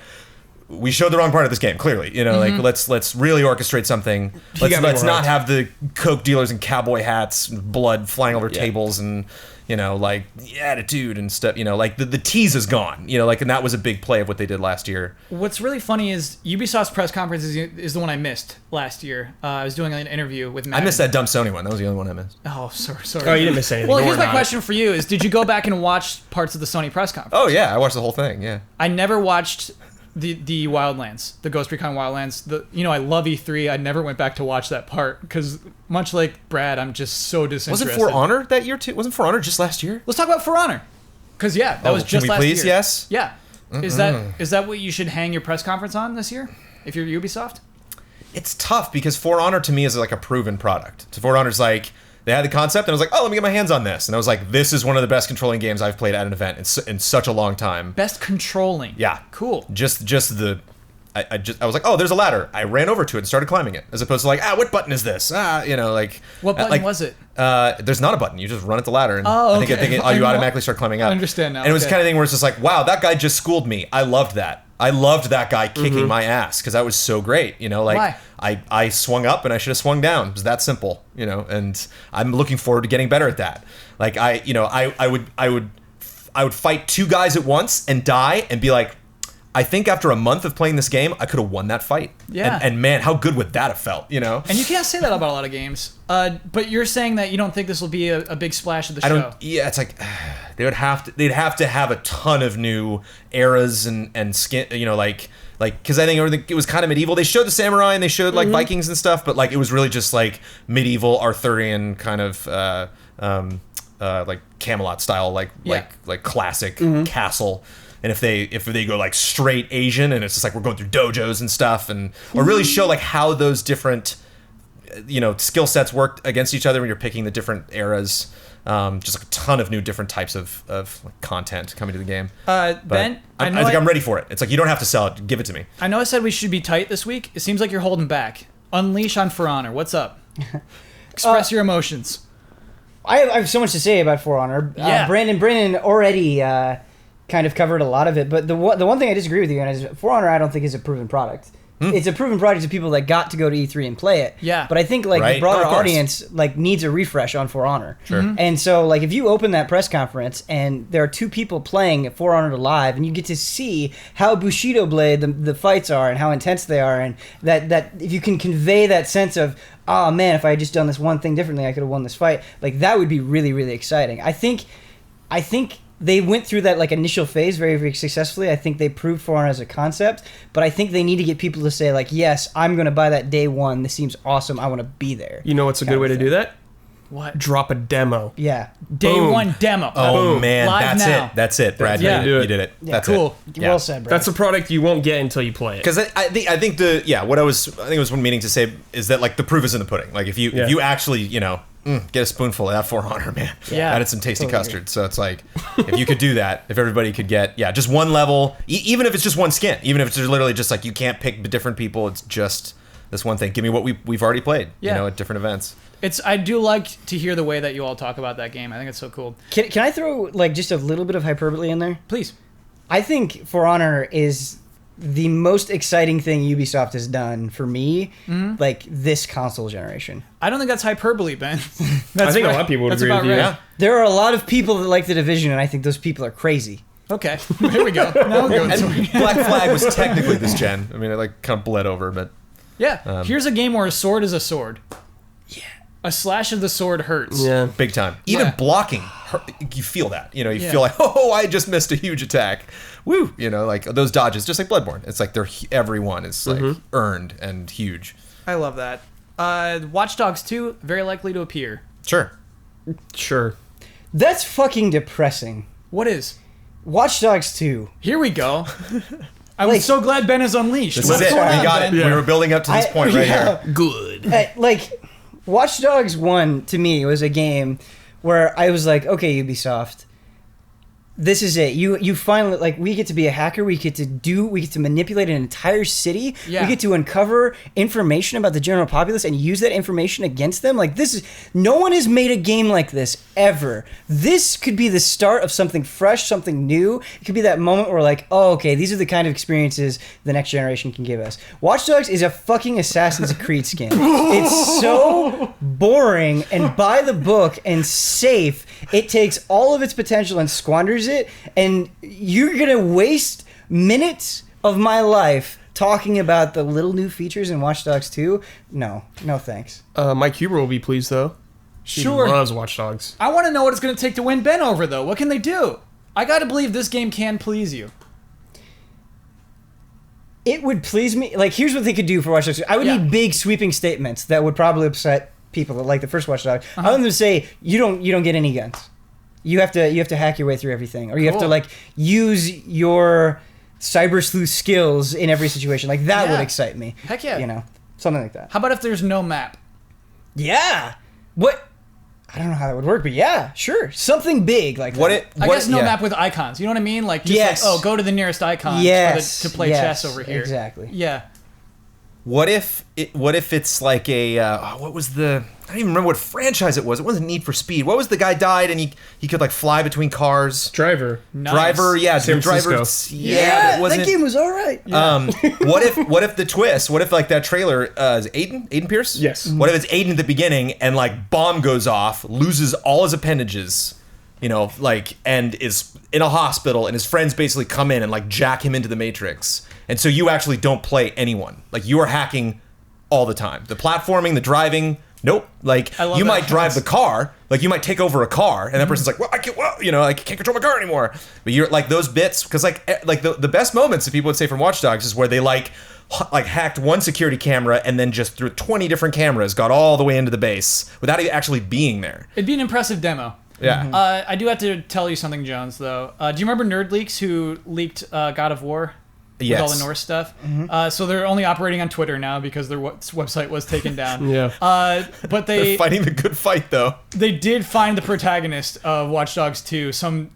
we showed the wrong part of this game, clearly. Like let's really orchestrate something. Let's got me not right. have the coke dealers in cowboy hats, and blood flying over tables, and like attitude and stuff. Like the tease is gone. And that was a big play of what they did last year. What's really funny is Ubisoft's press conference is the one I missed last year. I was doing an interview with Matt. I missed that dumb Sony one. That was the only one I missed. Oh, sorry. Oh, you didn't miss anything. Well, Don't here's worry my about question for you: is did you go back and watch parts of the Sony press conference? Oh yeah, I watched the whole thing. Yeah. I never watched the Wildlands, the Ghost Recon Wildlands. I love E3. I never went back to watch that part because, much like Brad, I'm just so disinterested. Wasn't For Honor that year too? Wasn't For Honor just last year? Let's talk about For Honor, because that was can just we last please? year. Yes. Yeah. Is that what you should hang your press conference on this year if you're Ubisoft? It's tough because For Honor to me is like a proven product. To For Honor's like they had the concept and I was like, oh, let me get my hands on this, and I was like, this is one of the best controlling games I've played at an event in such a long time. Best controlling. Yeah. Cool. Just the. I was like, oh, there's a ladder. I ran over to it and started climbing it, as opposed to like, what button is this? Like What button was it? There's not a button. You just run at the ladder, and Oh, I think okay. you automatically start climbing up. I understand now, And it was okay. the kind of thing where it's just like, wow, that guy just schooled me. I loved that. I loved that guy kicking my ass because that was so great. Why? I swung up and I should have swung down. It was that simple. And I'm looking forward to getting better at that. Like I would fight 2 guys at once and die and be like, I think after a month of playing this game, I could have won that fight. Yeah. And man, how good would that have felt? And you can't say that about a lot of games. But you're saying that you don't think this will be a big splash of the show. Yeah, it's like they'd have to have a ton of new eras and skin. Because I think everything, it was kind of medieval. They showed the samurai and they showed like Vikings and stuff, but like it was really just like medieval Arthurian kind of like Camelot style, like classic castle. And if they go like straight Asian and it's just like we're going through dojos and stuff, or really show like how those different skill sets work against each other when you're picking the different eras. Just a ton of new different types of like, content coming to the game. Ben, I think I'm ready for it. It's like, you don't have to sell it. Give it to me. I know I said we should be tight this week. It seems like you're holding back. Unleash on For Honor. What's up? Express your emotions. I have so much to say about For Honor. Yeah. Brandon already kind of covered a lot of it, but the one thing I disagree with you on is For Honor I don't think is a proven product. It's a proven product to people that got to go to E3 and play it. Yeah. But I think like Right. the broader Oh, of course. audience like needs a refresh on For Honor. Sure. And so like if you open that press conference and there are two people playing For Honor live and you get to see how Bushido Blade the fights are and how intense they are, and that if you can convey that sense of, oh man, if I had just done this one thing differently I could have won this fight, like that would be really, really exciting. I think they went through that like initial phase very, very successfully. I think they proved For Honor as a concept, but I think they need to get people to say like, yes, I'm going to buy that day one. This seems awesome. I want to be there. You know what's a good way to do that? What? Drop a demo. Yeah. Day Boom. one demo. Oh, Boom. man. Live That's now. it. That's it, Brad. Yeah. You did it. That's Cool. it. Yeah. Well said, bro. That's a product you won't get until you play it. Because I think what I think it was one meaning to say is that like the proof is in the pudding. Like if you actually get a spoonful of that For Honor, man. Yeah. Added some tasty custard. So it's like if you could do that, if everybody could get just one level, even if it's just one skin, even if it's literally just like you can't pick different people, it's just this one thing. Give me what we've already played. Yeah. At different events. I do like to hear the way that you all talk about that game. I think it's so cool. Can I throw like just a little bit of hyperbole in there? Please. I think For Honor is the most exciting thing Ubisoft has done for me, like this console generation. I don't think that's hyperbole, Ben. I think a lot of people would that's agree about with you. right. Yeah. There are a lot of people that like The Division, and I think those people are crazy. Okay. Here we go. Now we'll go into And Black Flag was technically this gen. I mean, it like kind of bled over, but Yeah. Here's a game where a sword is a sword. Yeah. A slash of the sword hurts. Yeah. big time. Even Yeah. blocking, you feel that. You Yeah. feel like, oh, I just missed a huge attack. Woo! Like those dodges, just like Bloodborne. It's like everyone is like earned and huge. I love that. Watch Dogs 2, very likely to appear. Sure. Sure. That's fucking depressing. What is? Watch Dogs 2. Here we go. I'm Like- so glad Ben is unleashed. This What's is it. We going on, got it. Ben? Yeah. We were building up to this point right here. Good. Like, Watch Dogs 1 to me was a game where I was like, okay, Ubisoft, this is it. You finally, like, we get to be a hacker. We get to manipulate an entire city. Yeah. We get to uncover information about the general populace and use that information against them. Like, no one has made a game like this ever. This could be the start of something fresh, something new. It could be that moment where, like, oh, okay, these are the kind of experiences the next generation can give us. Watch Dogs is a fucking Assassin's Creed skin. It's so boring and by the book and safe. It takes all of its potential and squanders it, and you're gonna waste minutes of my life talking about the little new features in Watch Dogs 2. No thanks. Mike Huber will be pleased though. Sure. He loves Watch Dogs. I want to know what it's going to take to win Ben over, though. What can they do? I got to believe this game can please you. It would please me. Like, here's what they could do for Watch Dogs 2. I would need big sweeping statements that would probably upset people that like the first Watch Dogs. I want them to say, you don't get any guns. You have to hack your way through everything, or you have to Cool. like use your cyber sleuth skills in every situation. Like that would Yeah. excite me. Heck yeah. Something like that. How about if there's no map? Yeah. What? I don't know how that would work, but yeah, sure. Something big like that. I guess no map with icons. You know what I mean? Like, just Yes. like, oh, go to the nearest icon to play chess over here. Exactly. Yeah. What if it's like a what was the, I don't even remember what franchise it was. It wasn't Need for Speed. What was the guy died and he could like fly between cars? Driver. Nice. Driver, yeah, San driver. Francisco. Yeah, but it wasn't. that game was all right. What if the twist? What if like that trailer is Aiden Pierce? Yes. What if it's Aiden at the beginning and like bomb goes off, loses all his appendages, and is in a hospital, and his friends basically come in and like jack him into the Matrix, and so you actually don't play anyone. Like you are hacking all the time. The platforming, the driving. Nope. Like I love you that. might drive the car, like you might take over a car, and that person's like, "Well, I can't control my car anymore." But you're like those bits, because like the best moments that people would say from Watch Dogs is where they like hacked one security camera and then just through 20 different cameras got all the way into the base without actually being there. It'd be an impressive demo. Yeah. I do have to tell you something, Jones, though. Do you remember Nerd Leaks, who leaked God of War? with all Yes. the Norse stuff. So they're only operating on Twitter now because their website was taken down. Yeah. But They're fighting the good fight, though. they did find the protagonist of Watch Dogs 2. Some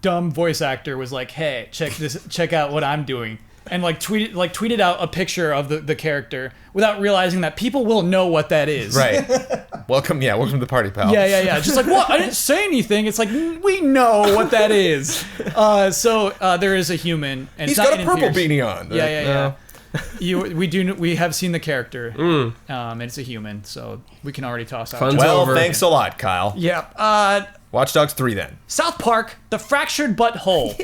dumb voice actor was like, "Hey, check out what I'm doing," and tweeted out a picture of the character without realizing that people will know what that is. Right. Welcome to the party, pal. Yeah. Just like, what? I didn't say anything. It's like, we know what that is. So there is a human, and He's it's not got a Aiden purple Pierce. beanie on. Yeah. We have seen the character, and it's a human, so we can already toss out. Fun's Well, over. thanks a lot, Kyle. Yeah. Watch Dogs 3 then. South Park, the fractured butthole.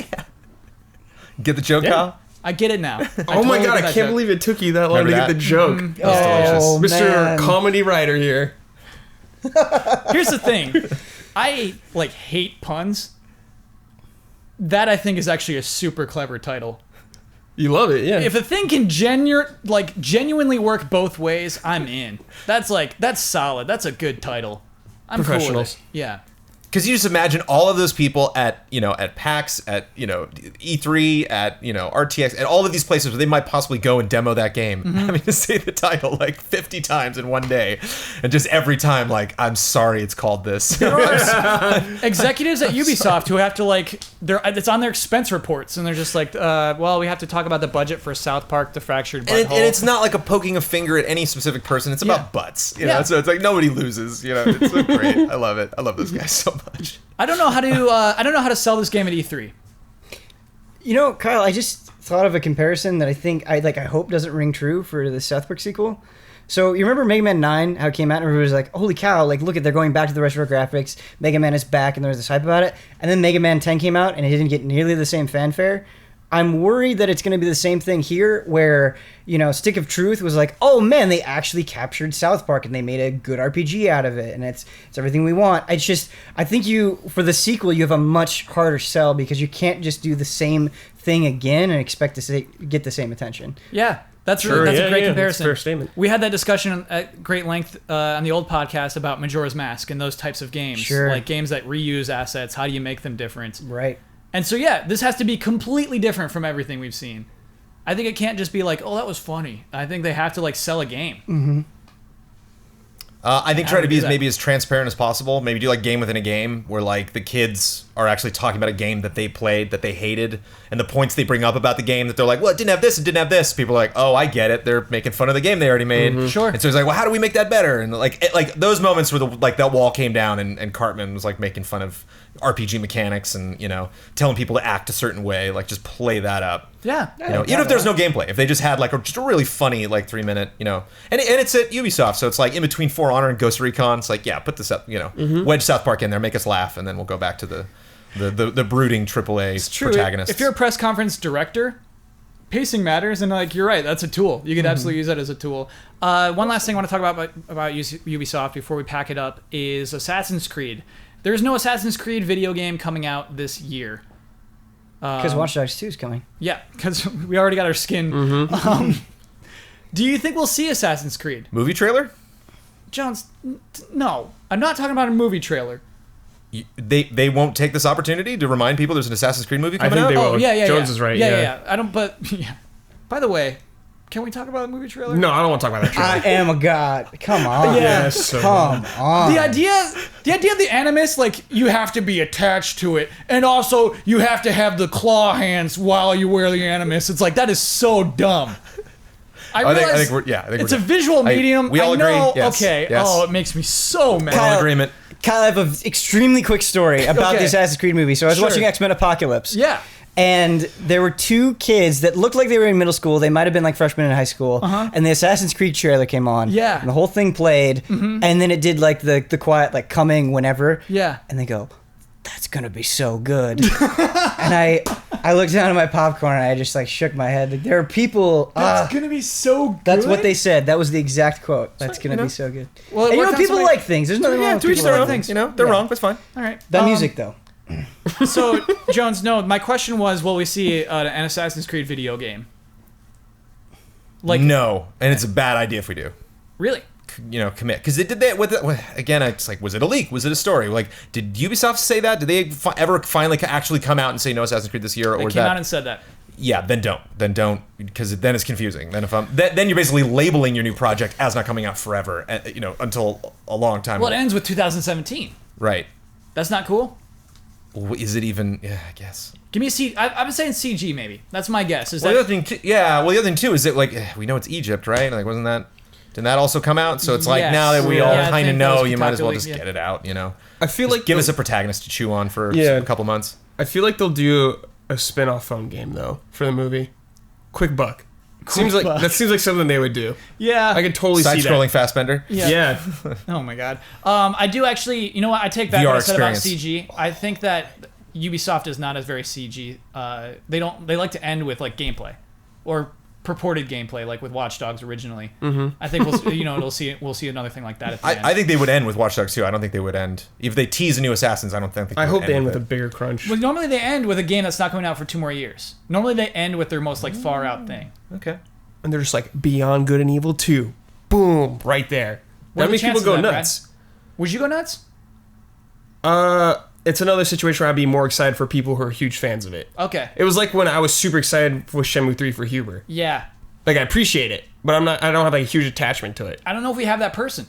Get the joke, Kyle? I get it now. Oh my god, I can't believe it took you that long Remember to that? get the joke. Oh, Mr. man. Comedy Writer here. Here's the thing, I hate puns. That I think is actually a super clever title. You love it, yeah. If a thing can genuinely work both ways, I'm in. That's solid. That's a good title. I'm cool with Professionals. it. Yeah. Because you just imagine all of those people at PAX, at E3, at RTX, at all of these places where they might possibly go and demo that game. Having to say the title 50 times in one day, and just every time I'm sorry it's called this. There are executives at Ubisoft who have to it's on their expense reports, and they're just well, we have to talk about the budget for South Park: The Fractured Butthole. And it's not like a poking a finger at any specific person. It's about butts. Yeah. So it's like nobody loses. It's so great. I love it. I love those guys so much. I don't know how to sell this game at E3. Kyle, I just thought of a comparison that I think I hope doesn't ring true for the South Park sequel. So you remember Mega Man 9, how it came out and everybody was like, holy cow, look at, they're going back to the retro graphics. Mega Man is back, and there was this hype about it. And then Mega Man 10 came out and it didn't get nearly the same fanfare. I'm worried that it's going to be the same thing here where, Stick of Truth was like, oh man, they actually captured South Park and they made a good RPG out of it. And it's everything we want. I think for the sequel, you have a much harder sell because you can't just do the same thing again and expect to get the same attention. Yeah. That's a great comparison. That's a fair statement. We had that discussion at great length on the old podcast about Majora's Mask and those types of games. Sure. Like games that reuse assets. How do you make them different? Right. And so, this has to be completely different from everything we've seen. I think it can't just be oh, that was funny. I think they have to sell a game. Mm-hmm. I think try to be do that. maybe as transparent as possible. Maybe do game within a game where the kids are actually talking about a game that they played that they hated, and the points they bring up about the game that they're like, well, it didn't have this, it didn't have this. People are like, oh, I get it. They're making fun of the game they already made. Sure. And so it's well, how do we make that better? And those moments where that wall came down and Cartman was making fun of RPG mechanics and telling people to act a certain way, just play that up. Yeah. Even if there's no gameplay, if they just had just a really funny 3-minute, and it's at Ubisoft, so it's in between For Honor and Ghost Recon. It's put this up, wedge South Park in there, make us laugh, and then we'll go back to the brooding AAA protagonists. If you're a press conference director, pacing matters, and you're right, that's a tool. You could absolutely use that as a tool. One last thing I want to talk about Ubisoft before we pack it up is Assassin's Creed. There's no Assassin's Creed video game coming out this year. Because Watch Dogs 2 is coming. Yeah, because we already got our skin. Do you think we'll see Assassin's Creed? Movie trailer? Jones, no. I'm not talking about a movie trailer. They won't take this opportunity to remind people there's an Assassin's Creed movie coming out? they will. Oh, yeah. Jones is right, Yeah. I don't, but, yeah. By the way, can we talk about the movie trailer? No, I don't want to talk about that trailer. I am a god. Come on. Yeah. Come on. The idea of the Animus, you have to be attached to it, and also you have to have the claw hands while you wear the Animus. It's that is so dumb. I think it's a visual medium. We all I know, agree. Yes, okay. yes. Oh, it makes me so mad. We're all in agreement. Kyle, I have an extremely quick story about Okay. the Assassin's Creed movie. So I was Sure. watching X-Men Apocalypse. Yeah. And there were two kids that looked like they were in middle school. They might have been freshmen in high school. And the Assassin's Creed trailer came on. Yeah. And the whole thing played. And then it did the quiet coming whenever. Yeah. And they go, that's going to be so good. And I looked down at my popcorn and I just shook my head. There are people. That's gonna be so good. That's what they said. That was the exact quote. That's going to be so good. Well, And, worked out people so like things. There's nothing wrong with to each people their like own. things. They're wrong. That's fine. All right. The music, though. So, Jones, no, my question was, will we see an Assassin's Creed video game? No, and it's a bad idea if we do. Really? Commit, because they did that with again. It's was it a leak? Was it a story? Did Ubisoft say that? Did they ever finally actually come out and say no Assassin's Creed this year, or They was came that? out and said that. yeah, then don't, because then it's confusing. Then then you're basically labeling your new project as not coming out forever, until a long time. Well, it ends with 2017. Right. That's not cool. Is it even? Yeah, I guess. Give me a C. I've been saying CG maybe. That's my guess. Is Well, that the other thing, the other thing too is that we know it's Egypt, right? Like, didn't that also come out? So it's like Yes. now that we Yeah, all I kind of think that know, was you might as well Kotaku, just get it out. I feel Just like give us a protagonist to chew on for Yeah. a couple months. I feel like they'll do a spin-off phone game though for the movie. Quick buck. Seems like Buck. that seems like something they would do. yeah. I could totally see Side-scrolling Fassbender. Yeah. Yeah. Oh my god. I do actually. You know what? I take back VR what I said about experience. CG. I think that Ubisoft is not as very CG. They like to end with like gameplay, or purported gameplay, like with Watch Dogs originally. Mm-hmm. I think we'll see another thing like that at the end. I think they would end with Watch Dogs 2. I don't think they would end if they tease a new Assassins. I don't think. I hope they end with it. a bigger crunch. Well, normally they end with a game that's not coming out for 2 more years. Normally they end with their most like far out thing. Okay. And they're just like Beyond Good and Evil 2. Boom, right there. What are That the makes people chances go of that, nuts. Would you go nuts? It's another situation where I'd be more excited for people who are huge fans of it. Okay. It was like when I was super excited with Shenmue 3 for Huber. Yeah. Like I appreciate it, but I don't have like a huge attachment to it. I don't know if we have that person.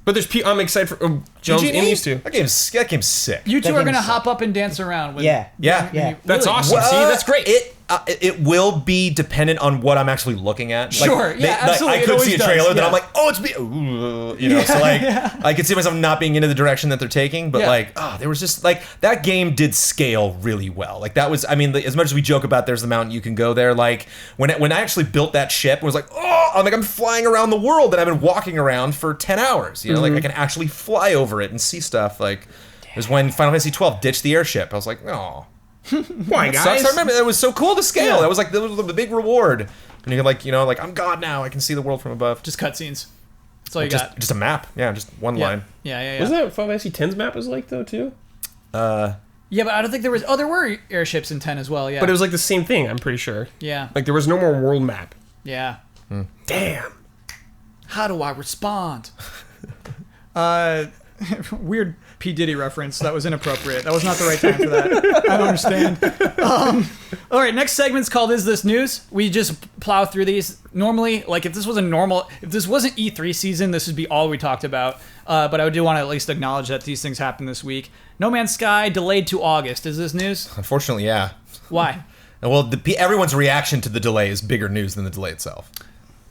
But there's I'm excited for Jones Eugenie? and used to. That game's sick. You two That are gonna game's hop up and dance around. With, Yeah. Yeah. That's Really? awesome. See, that's great. It will be dependent on what I'm actually looking at. Sure, yeah, absolutely, I it could always see a does, trailer that yeah. I'm like, oh, it's so like I could see myself not being into the direction that they're taking, but Yeah. there was just like that game did scale really well. Like that was, I mean, as much as we joke about there's the mountain you can go there, like when I actually built that ship, it was like, I'm flying around the world and I've been walking around for 10 hours. Like I can actually fly over it and see stuff. Like it was when Final Fantasy 12 ditched the airship. I was like, oh. Why, guys? I remember that was so cool to scale. That was like the big reward. And you're like, I'm God now. I can see the world from above. Just cutscenes. That's all you got. Just a map. Yeah, just one Yeah. line. Yeah. Wasn't that what Final Fantasy X's map was like though too? Yeah, but I don't think there was. Oh, there were airships in 10 as well. Yeah. But it was like the same thing. I'm pretty sure. Yeah. Like there was no more world map. Yeah. Damn. How do I respond? Weird P. Diddy reference. That was inappropriate. That was not the right time for that. I don't understand. All right, next segment's called Is This News? We just plow through these. Normally, like if this wasn't E3 season, this would be all we talked about. But I do want to at least acknowledge that these things happened this week. No Man's Sky delayed to August. Is this news? Unfortunately, yeah. Why? Well, everyone's reaction to the delay is bigger news than the delay itself.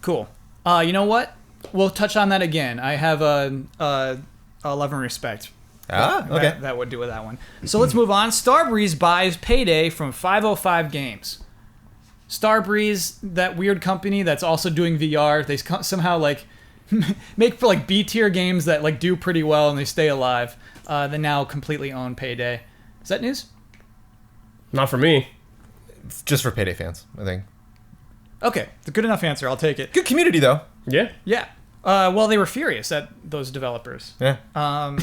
Cool. You know what? We'll touch on that again. I have love and respect. Okay. That would do with that one. So let's move on. Starbreeze buys Payday from 505 Games. Starbreeze, that weird company that's also doing VR, they somehow like make for like B-tier games that like do pretty well and they stay alive. They now completely own Payday. Is that news? Not for me. Just for Payday fans, I think. Okay, it's a good enough answer. I'll take it. Good community, though. Yeah. Yeah. Well, they were furious at those developers. Yeah. Well,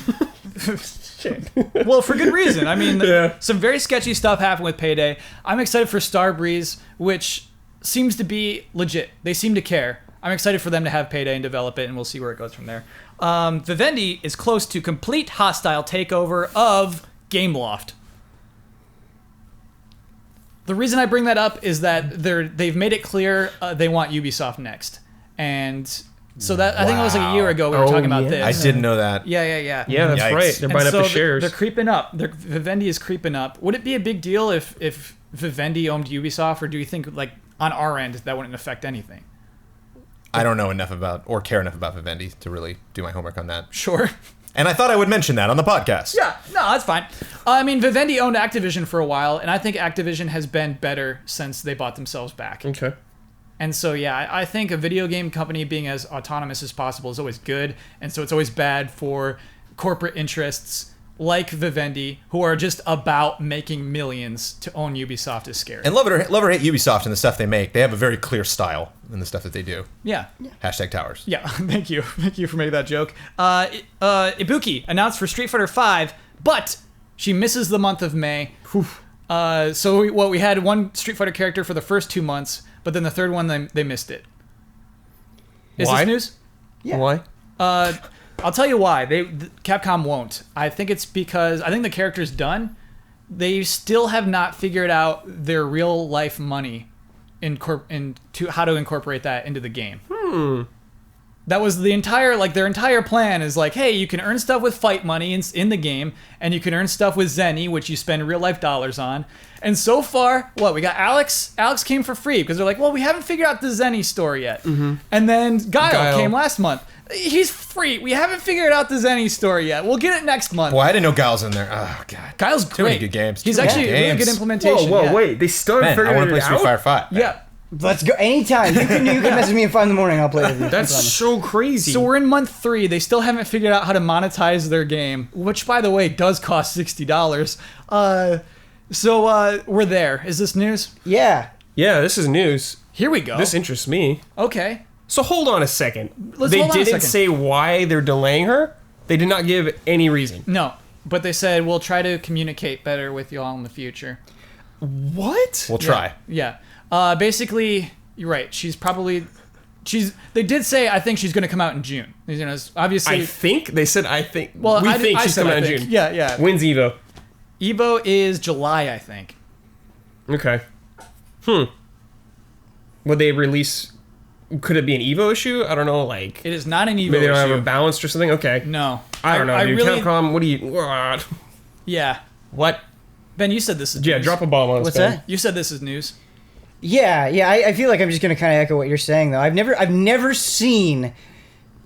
for good reason. I mean, Yeah. some very sketchy stuff happened with Payday. I'm excited for Starbreeze, which seems to be legit. They seem to care. I'm excited for them to have Payday and develop it, and we'll see where it goes from there. Vivendi is close to complete hostile takeover of Gameloft. The reason I bring that up is that they've made it clear they want Ubisoft next. And so that I think it was like a year ago we were Oh, talking about yeah. I this. didn't know that. Yeah. Yeah, that's Yikes. right. They're And buying up so the shares. They're creeping up. Vivendi is creeping up. Would it be a big deal if Vivendi owned Ubisoft, or do you think like on our end that wouldn't affect anything? I don't know enough about or care enough about Vivendi to really do my homework on that. Sure. And I thought I would mention that on the podcast. Yeah, no, that's fine. I mean, Vivendi owned Activision for a while, and I think Activision has been better since they bought themselves back. Okay. And so, yeah, I think a video game company being as autonomous as possible is always good, and so it's always bad for corporate interests like Vivendi, who are just about making millions. To own Ubisoft is scary. And love it or hate Ubisoft and the stuff they make. They have a very clear style in the stuff that they do. Yeah. Hashtag towers. Yeah, thank you. Thank you for making that joke. Ibuki announced for Street Fighter V, but she misses the month of May. So we had one Street Fighter character for the first 2 months, but then the third one, they missed it. Is Why? this news? Yeah. Why? I'll tell you why. Capcom won't. I think it's because I think the character's done. they still have not figured out their real life money into how to incorporate that into the game. That was the entire, like, their entire plan is like, hey, you can earn stuff with fight money in the game, and you can earn stuff with Zenny, which you spend real life dollars on. And so far, we got Alex. Alex came for free because they're like, well, we haven't figured out the Zenny story yet. And then Guile came last month. He's free. We haven't figured out the Zenny story yet. We'll get it next month. Boy, I didn't know Guile's in there. Oh, God. Guile's Too many great. good games. He's Too many actually a really games. good implementation. Whoa, wait. They still haven't Man, I figured want to it play Street out? Fighter 5. Yeah. Let's go anytime. You can message me at 5 in the morning. I'll play with you. That's so crazy. So we're in month 3. They still haven't figured out how to monetize their game, which, by the way, does cost $60. So we're there. Is this news? Yeah. Yeah, this is news. Here we go. This interests me. Okay. So hold on a second. Let's They hold on a didn't second. say why they're delaying her? They did not give any reason. No, but they said we'll try to communicate better with you all in the future. What? We'll try. Yeah. Basically, you're right. They did say I think she's going to come out in June. You know, it's obviously. I think? They said I think. Well, we think I she's said coming I out in think. June. Yeah. When's Evo? Evo is July, I think. Okay. Would they release... Could it be an Evo issue? I don't know, like... It is not an Evo Maybe they don't issue. have a balanced or something? Okay. No. I don't know, dude. really, Capcom, what do you... What? Yeah. What? Ben, you said this is Yeah, news. drop a bomb on us, What's Ben. that? You said this is news. Yeah. I feel like I'm just gonna kind of echo what you're saying though. I've never seen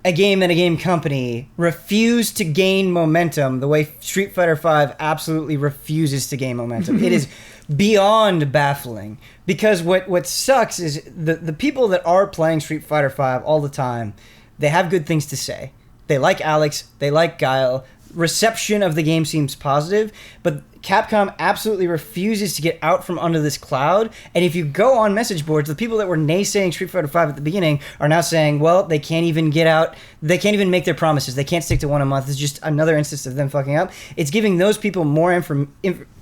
a game and a game company refuse to gain momentum the way Street Fighter V absolutely refuses to gain momentum. It is beyond baffling because what sucks is the people that are playing Street Fighter V all the time, they have good things to say. They like Alex, they like Guile. Reception of the game seems positive, but Capcom absolutely refuses to get out from under this cloud. And if you go on message boards, the people that were naysaying Street Fighter V at the beginning are now saying, well, they can't even get out. They can't even make their promises. They can't stick to one a month. It's just another instance of them fucking up. It's giving those people more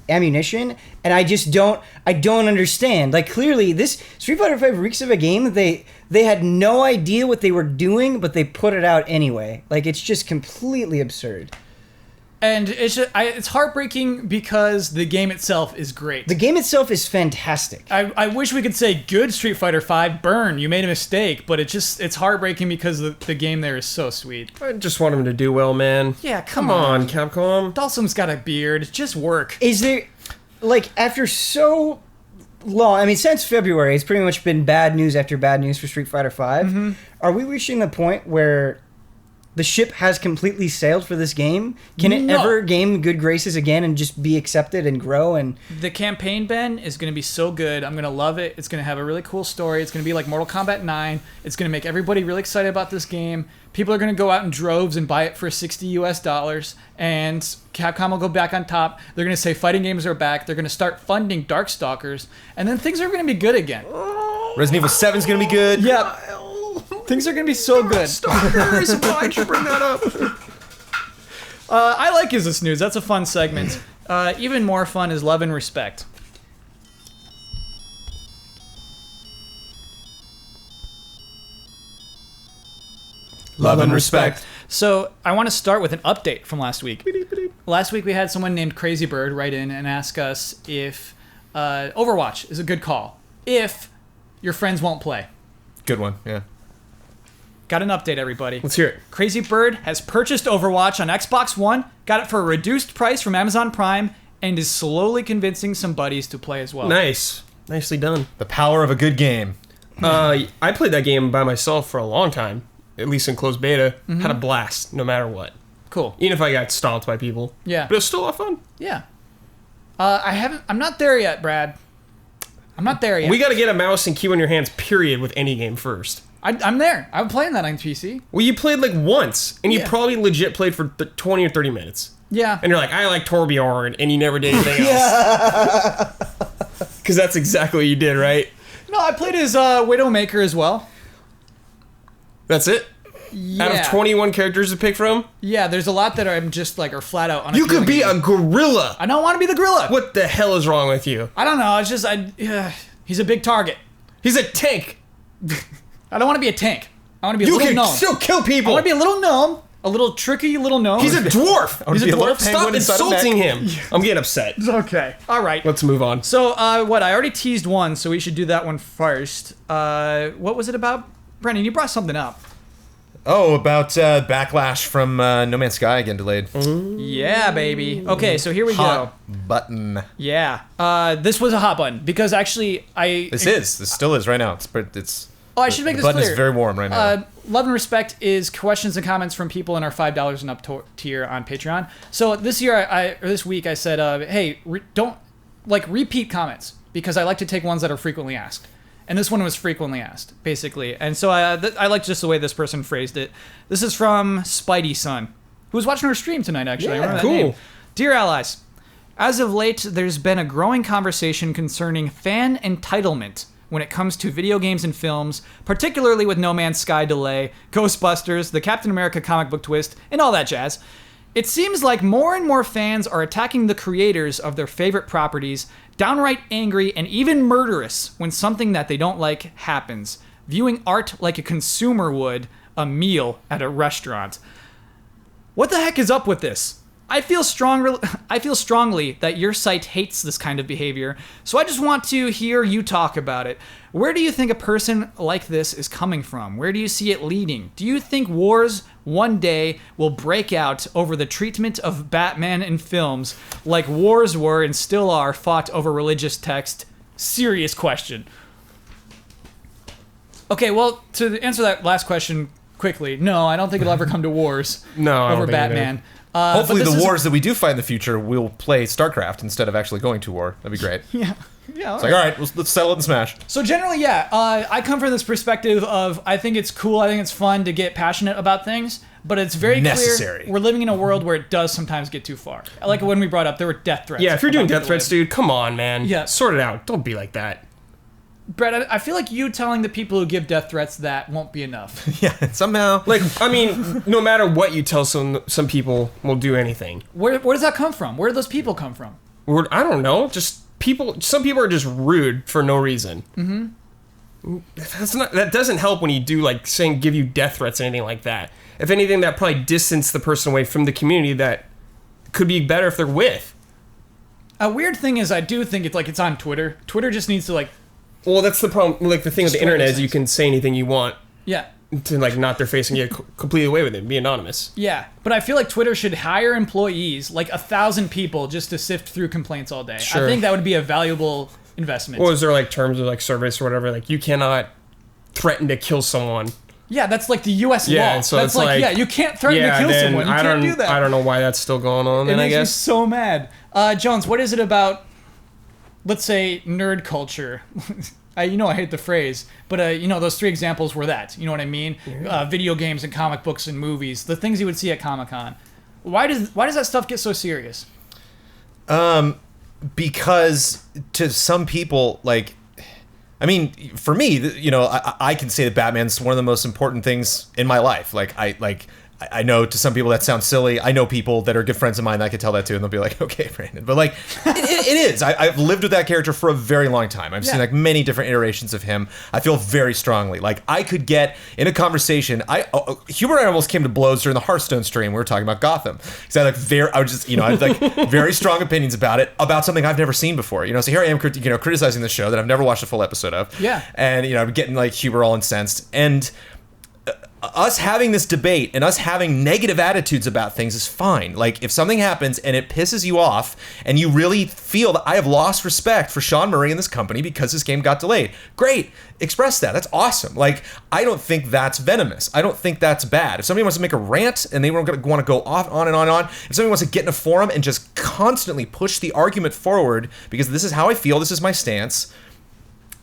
ammunition, and I don't understand. Like, clearly, this Street Fighter V reeks of a game that they had no idea what they were doing, but they put it out anyway. Like, it's just completely absurd. And it's heartbreaking because the game itself is great. The game itself is fantastic. I wish we could say good Street Fighter V, burn, you made a mistake, but it's heartbreaking because the game there is so sweet. I just want him to do well, man. Yeah, Come on, Capcom. Dalsum's got a beard, just work. Is there, like, after so long, I mean, since February, it's pretty much been bad news after bad news for Street Fighter V. Are we reaching the point where the ship has completely sailed for this game? Can it ever gain good graces again and just be accepted and grow? And The campaign, Ben, is going to be so good. I'm going to love it. It's going to have a really cool story. It's going to be like Mortal Kombat 9. It's going to make everybody really excited about this game. People are going to go out in droves and buy it for $60 US, and Capcom will go back on top. They're going to say fighting games are back. They're going to start funding Darkstalkers, and then things are going to be good again. Resident Evil 7 is going to be good. Yeah. Things are going to be so good. Stalkers, why'd you bring that up? I like Is This News. That's a fun segment. Even more fun is Love and Respect. Love and respect. So I want to start with an update from last week. Last week we had someone named Crazy Bird write in and ask us if Overwatch is a good call if your friends won't play. Good one, yeah. Got an update, everybody. Let's hear it. Crazy Bird has purchased Overwatch on Xbox One, got it for a reduced price from Amazon Prime, and is slowly convincing some buddies to play as well. Nice. Nicely done. The power of a good game. I played that game by myself for a long time, at least in closed beta. Had a blast, no matter what. Cool. Even if I got stomped by people. Yeah. But it was still a lot of fun. Yeah. I'm not there yet, Brad. I'm not there yet. We got to get a mouse and keyboard in your hands, period, with any game first. I'm there. I'm playing that on PC. Well, you played like once, and you Yeah. probably legit played for 20 or 30 minutes. Yeah. And you're like, I like Torbjorn, and you never did anything else. Because that's exactly what you did, right? No, I played as Widowmaker as well. That's it? Yeah. Out of 21 characters to pick from? Yeah, there's a lot that I'm just like are flat out You could be a gorilla! I don't want to be the gorilla. What the hell is wrong with you? I don't know. It's just he's a big target. He's a tank! I don't want to be a tank. I want to be a You little can gnome. still kill I people! want to be a little gnome A little tricky little gnome. He's a dwarf. He's a dwarf. Stop insulting him. I'm getting upset. Okay. All right. Let's move on. So, I already teased one, so we should do that one first. What was it about? Brendan, you brought something up. Oh, about backlash from No Man's Sky getting delayed. Yeah, baby. Okay, so here we Hot button. go. Yeah. This was a hot button because actually This still is right now. It's. Oh, I should make the this button clear. is very warm right now. Love and Respect is questions and comments from people in our $5 and up tier on Patreon. So this week I said, hey, don't repeat comments because I like to take ones that are frequently asked. And this one was frequently asked, basically. And so I like just the way this person phrased it. This is from Spidey Son, who was watching our stream tonight, actually. Yeah, I remember cool. that name. Dear allies, as of late, there's been a growing conversation concerning fan entitlement when it comes to video games and films, particularly with No Man's Sky delay, Ghostbusters, the Captain America comic book twist, and all that jazz. It seems like more and more fans are attacking the creators of their favorite properties, downright angry and even murderous when something that they don't like happens, viewing art like a consumer would a meal at a restaurant. What the heck is up with this? I feel strongly that your site hates this kind of behavior, so I just want to hear you talk about it. Where do you think a person like this is coming from? Where do you see it leading? Do you think wars one day will break out over the treatment of Batman in films like wars were and still are fought over religious text? Serious question. Okay, well, to answer that last question quickly, no, I don't think it'll ever come to wars No, I don't over think it Batman. Hopefully but the this is- wars that we do fight in the future will play StarCraft instead of actually going to war. That'd be great. Yeah. Yeah. It's like, all right, let's settle it and smash. So generally, yeah, I come from this perspective of I think it's cool, I think it's fun to get passionate about things, but it's very Necessary. clear we're living in a world where it does sometimes get too far. Like when we brought up, there were death threats. Yeah, if you're doing about death threats, delay. dude, come on, man. Yeah. Sort it out. Don't be like that. Brett, I feel like you telling the people who give death threats that won't be enough. Yeah, somehow. Like, I mean, no matter what you tell some people will do anything. Where does that come from? Where do those people come from? I don't know. Just people. Some people are just rude for no reason. Mm-hmm. That doesn't help when you do like give you death threats or anything like that. If anything, that probably distanced the person away from the community that could be better if they're with. A weird thing is I do think it's on Twitter. Twitter just needs to Well, that's the problem. Like the thing with the Destroy internet those is you things. can say anything you want yeah. to like knock their face and get completely away with it, and be anonymous. Yeah, but I feel like Twitter should hire employees, like 1,000 people, just to sift through complaints all day. Sure. I think that would be a valuable investment. Or is there like terms of like service or whatever? Like you cannot threaten to kill someone. Yeah, that's like the U.S. Yeah, law. so That's it's like- yeah, you can't threaten to kill then someone. You I can't don't do that. I don't know why that's still going on. It Then I makes me guess. so mad. Jones, what is it about, let's say, nerd culture? I hate the phrase, but those three examples were that. You know what I mean? Video games and comic books and movies, the things you would see at Comic-Con. Why does that stuff get so serious? Because to some people, like, I mean, for me, I can say that Batman's one of the most important things in my life. I know to some people that sounds silly. I know people that are good friends of mine that I could tell that to, and they'll be like, okay, Brandon. But like, it is. I've lived with that character for a very long time. I've seen like many different iterations of him. I feel very strongly. Like I could get in a conversation. Hubert and I almost came to blows during the Hearthstone stream. We were talking about Gotham. Because I had like very strong opinions about it, about something I've never seen before. So here I am, criticizing the show that I've never watched a full episode of. Yeah. And I'm getting like Hubert all incensed. And us having this debate and us having negative attitudes about things is fine. Like if something happens and it pisses you off and you really feel that I have lost respect for Sean Murray and this company because this game got delayed, great, express that. That's awesome. Like I don't think that's venomous. I don't think that's bad. If somebody wants to make a rant and they want to go off on and on, if somebody wants to get in a forum and just constantly push the argument forward because this is how I feel, this is my stance,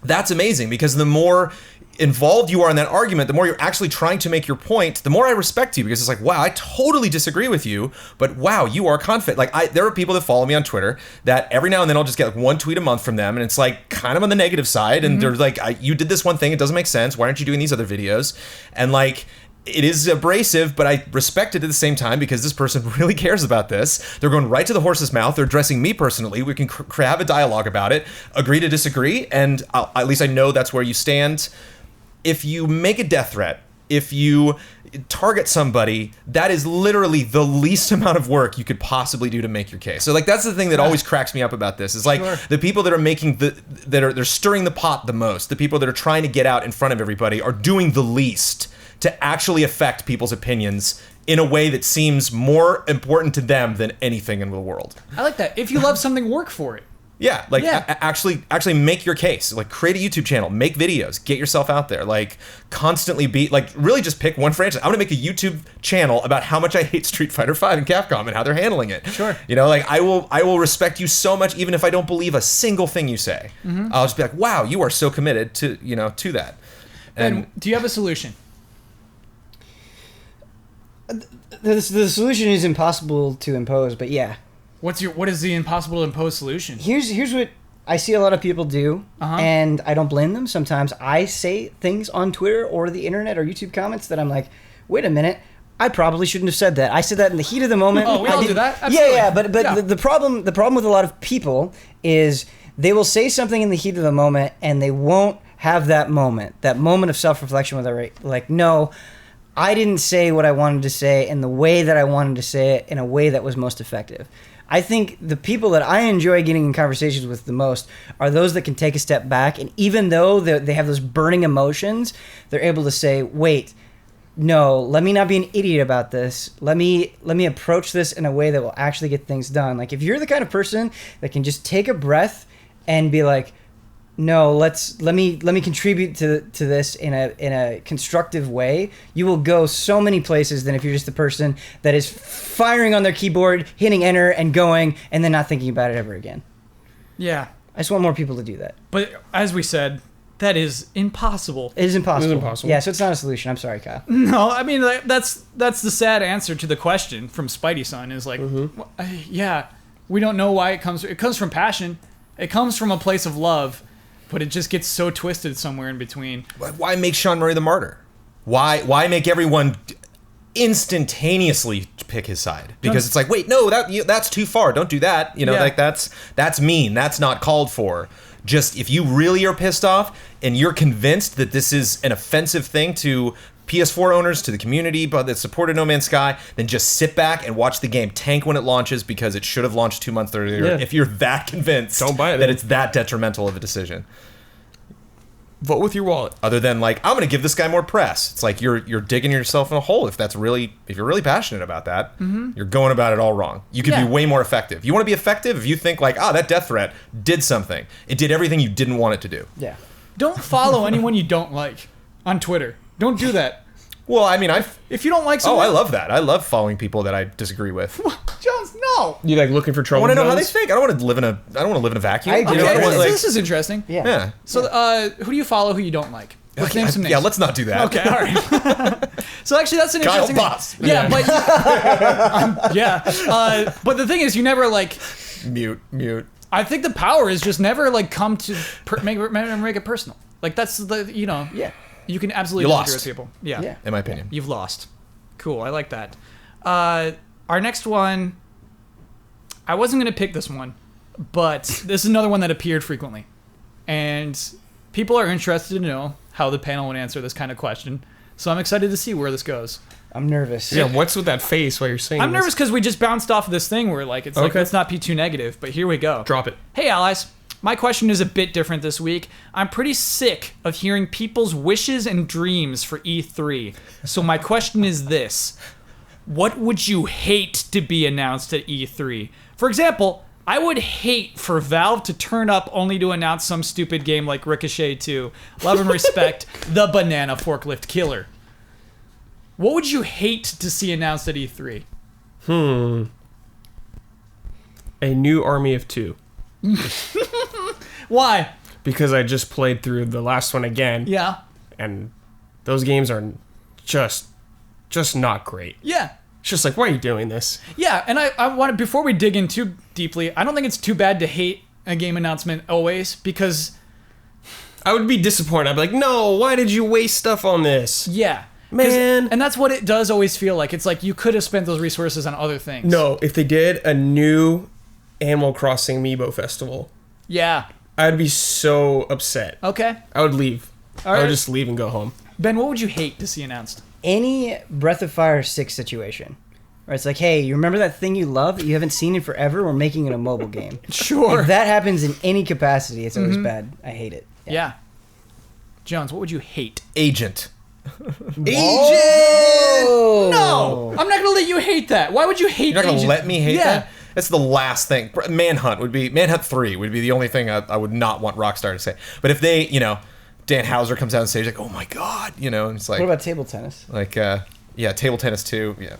that's amazing, because the more involved you are in that argument, the more you're actually trying to make your point, the more I respect you, because it's like, wow, I totally disagree with you, but wow, you are confident. Like there are people that follow me on Twitter that every now and then I'll just get like one tweet a month from them, and it's like kind of on the negative side, and they're like, you did this one thing, it doesn't make sense, why aren't you doing these other videos? And like, it is abrasive, but I respect it at the same time because this person really cares about this. They're going right to the horse's mouth. They're addressing me personally. We can have a dialogue about it, agree to disagree, and at least I know that's where you stand. If you make a death threat if you target somebody, that is literally the least amount of work you could possibly do to make your case. So like that's the thing that always cracks me up about this is like the people that are making they're stirring the pot the most, the people that are trying to get out in front of everybody are doing the least to actually affect people's opinions in a way that seems more important to them than anything in the world. I like that. If you love something, work for it. Yeah, like actually make your case. Like create a YouTube channel, make videos, get yourself out there. Like constantly be like really just pick one franchise. I'm gonna make a YouTube channel about how much I hate Street Fighter V and Capcom and how they're handling it. Sure. You know, like I will respect you so much even if I don't believe a single thing you say. I'll just be like, wow, you are so committed to to that. And do you have a solution? The solution is impossible to impose, but yeah. What is the impossible to impose solution? Here's what I see a lot of people do, and I don't blame them. Sometimes I say things on Twitter or the internet or YouTube comments that I'm like, wait a minute, I probably shouldn't have said that. I said that in the heat of the moment. Oh, we all do that. Absolutely. Yeah, but the problem with a lot of people is they will say something in the heat of the moment and they won't have that moment of self-reflection where they're like, no, I didn't say what I wanted to say in the way that I wanted to say it in a way that was most effective. I think the people that I enjoy getting in conversations with the most are those that can take a step back, and even though they have those burning emotions, they're able to say, wait, no, let me not be an idiot about this. Let me approach this in a way that will actually get things done. Like if you're the kind of person that can just take a breath and be like, no, let me contribute to this in a constructive way, you will go so many places than if you're just the person that is firing on their keyboard, hitting enter and going and then not thinking about it ever again. Yeah. I just want more people to do that. But as we said, that is impossible. It is impossible. It is impossible. Yeah, so it's not a solution. I'm sorry, Kyle. No, I mean that's the sad answer to the question from Spidey Son is like, yeah, we don't know why it comes. It comes from passion. It comes from a place of love. But it just gets so twisted somewhere in between. Why make Sean Murray the martyr? Why make everyone instantaneously pick his side? Because it's like, wait, no, that's too far. Don't do that. Like that's mean. That's not called for. Just if you really are pissed off and you're convinced that this is an offensive thing to PS4 owners, to the community but that supported No Man's Sky, then just sit back and watch the game tank when it launches because it should have launched 2 months earlier. Yeah. If you're that convinced Don't buy it, that then. it's that detrimental of a decision. Vote with your wallet. Other than like, I'm going to give this guy more press. It's like you're digging yourself in a hole if you're really passionate about that. You're going about it all wrong. You could be way more effective. You want to be effective if you think like, that death threat did something. It did everything you didn't want it to do. Yeah. Don't follow anyone you don't like on Twitter. Don't do that. Well, I mean, if you don't like someone, I love that. I love following people that I disagree with. Jones, no. You like looking for I trouble? want to know how they Jones? think. I don't want to live in a vacuum. I agree. You know, I don't Okay, want, like- this is interesting. Yeah. yeah. So, who do you follow who you don't like? Let's name some names. Yeah, let's not do that. Okay, all right. So actually, that's an Kyle interesting. Boss. Yeah, but but the thing is, you never like. Mute. I think the power is just never like come to make it personal. Like that's the Yeah. You can absolutely You disagree lost. with people. Yeah. Yeah. In my opinion. You've lost. Cool. I like that. Our next one. I wasn't gonna pick this one, but this is another one that appeared frequently, and people are interested to know how the panel would answer this kind of question. So I'm excited to see where this goes. I'm nervous. Yeah, what's with that face while you're saying I'm this? nervous because we just bounced off of this thing where like it's like Okay. let's not be too negative, but here we go. Drop it. Hey allies, my question is a bit different this week. I'm pretty sick of hearing people's wishes and dreams for E3. So my question is this: what would you hate to be announced at E3? For example, I would hate for Valve to turn up only to announce some stupid game like Ricochet 2. Love and respect, the banana forklift killer. What would you hate to see announced at E3? A new Army of Two. Why? Because I just played through the last one again. Yeah. And those games are just not great. Yeah. It's just like, why are you doing this? Yeah, and I want to, before we dig in too deeply, I don't think it's too bad to hate a game announcement always, because, I would be disappointed. I'd be like, no, why did you waste stuff on this? yeah. 'Cause- Man. And that's what it does always feel like. It's like you could have spent those resources on other things. No, if they did a new Animal Crossing Amiibo Festival, Yeah. I'd be so upset. Okay. I would leave. All I right. would just leave and go home. Ben, what would you hate to see announced? Any Breath of Fire 6 situation. Where it's like, hey, you remember that thing you love that you haven't seen in forever? We're making it a mobile game. Sure. If that happens in any capacity, it's always bad. I hate it. Yeah. Jones, what would you hate? Agent. Oh. No! I'm not going to let you hate that. Why would you hate You're not gonna Agent? let me hate Yeah. that? That's the last thing. Manhunt 3 would be the only thing I would not want Rockstar to say. But if they, Dan Houser comes out on stage like, oh my god, and it's like, What about table tennis? like, yeah, table tennis too. Yeah,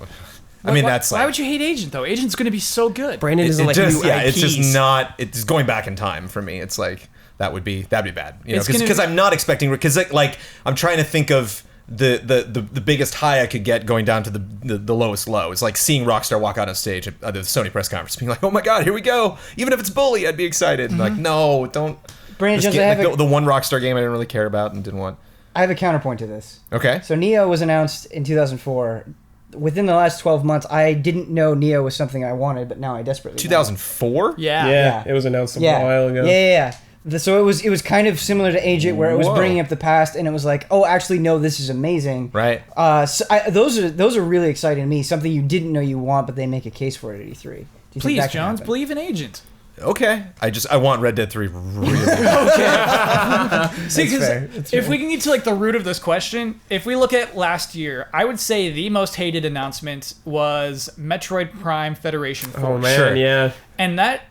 I mean that's Why like, would you hate Agent though? Agent's going to be so good. Brandon doesn't like just, new yeah, IPs. it's just not. It's going back in time for me. It's like that'd be bad, It's gonna because be- I'm not expecting, because like I'm trying to think of the biggest high I could get going down to the lowest low. It's like seeing Rockstar walk out on stage at the Sony press conference, being like, oh my god, here we go. Even if it's Bully, I'd be excited. Like, no, don't. Brandon Just Jones, I get, have, the one Rockstar game I didn't really care about and didn't want. I have a counterpoint to this. Okay. So Neo was announced in 2004. Within the last 12 months, I didn't know Neo was something I wanted, but now I desperately want it. 2004. Yeah. Yeah, it was announced a while ago. Yeah. So it was kind of similar to Agent, where it was Whoa. bringing up the past, and it was like, oh, actually, no, this is amazing. Right. Those are really exciting to me. Something you didn't know you want, but they make a case for it at E3. Do you think Please, that can Jones, happen? believe in Agent. Okay. I want Red Dead 3 really. See, 'cause fair. That's if fair. we can get to like the root of this question, if we look at last year, I would say the most hated announcement was Metroid Prime Federation Force. Oh man, Sure. yeah. And that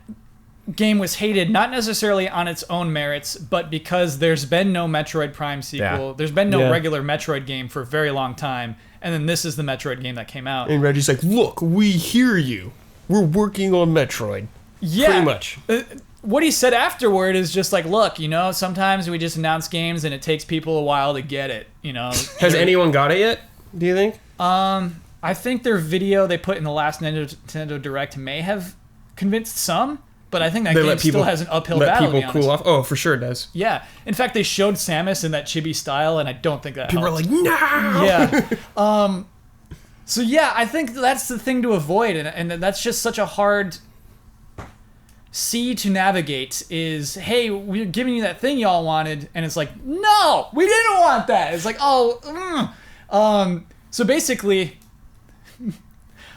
game was hated not necessarily on its own merits, but because there's been no Metroid Prime sequel. Yeah. There's been no Yeah. regular Metroid game for a very long time. And then this is the Metroid game that came out. And Reggie's like, look, we hear you. We're working on Metroid. Yeah. Pretty much. What he said afterward is just like, look, sometimes we just announce games and it takes people a while to get it, Has anyone got it yet? Do you think? I think their video they put in the last Nintendo Direct may have convinced some, but I think that game still has an uphill let battle. people to be honest. cool off. Oh, for sure it does. Yeah. In fact, they showed Samus in that chibi style, and I don't think that People are helped. like, no. Yeah. So yeah, I think that's the thing to avoid, and that's just such a hard sea to navigate. Is, hey, we're giving you that thing y'all wanted, and it's like, no, we didn't want that. It's like, so basically,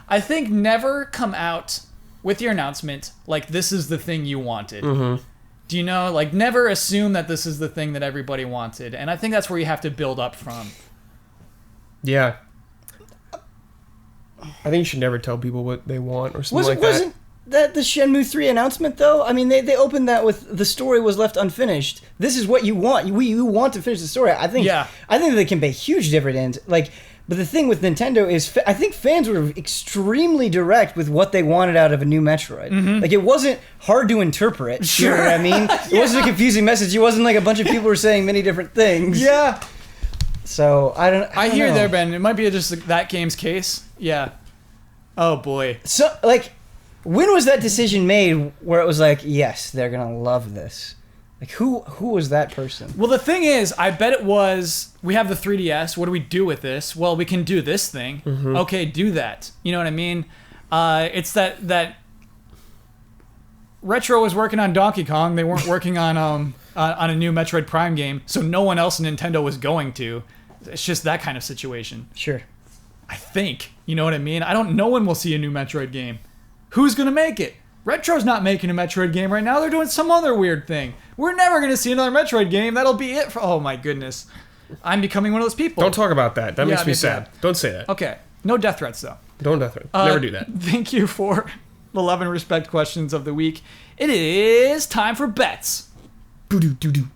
I think never come out with your announcement like this is the thing you wanted. Mm-hmm. Do you know, like, never assume that this is the thing that everybody wanted, and I think that's where you have to build up from. Yeah. I think you should never tell people what they want or something like that. Wasn't that the Shenmue 3 announcement, though? I mean, they opened that with the story was left unfinished. This is what you want. You want to finish the story. I think they can pay huge dividends. Like, but the thing with Nintendo is, I think fans were extremely direct with what they wanted out of a new Metroid. Mm-hmm. Like, it wasn't hard to interpret. You know what I mean? It wasn't a confusing message. It wasn't like a bunch of people were saying many different things. Yeah. So I don't hear know. there, Ben. It might be just that game's case. Yeah. Oh boy. So, like, when was that decision made where it was like, yes, they're gonna love this? Like, who was that person? Well, the thing is, I bet it was, we have the 3DS. What do we do with this? Well, we can do this thing. Mm-hmm. Okay, do that. You know what I mean? It's that Retro was working on Donkey Kong. They weren't working on a new Metroid Prime game, so no one else in Nintendo was going to. It's just that kind of situation. Sure. I think. You know what I mean? No one will see a new Metroid game. Who's going to make it? Retro's not making a Metroid game right now. They're doing some other weird thing. We're never going to see another Metroid game. That'll be it. Oh my goodness. I'm becoming one of those people. Don't talk about that. That Yeah, makes me maybe sad. that. Don't say that. Okay. No death threats, though. Don't death threat. Never do that. Thank you for the love and respect questions of the week. It is time for bets. Boo-doo-doo-doo.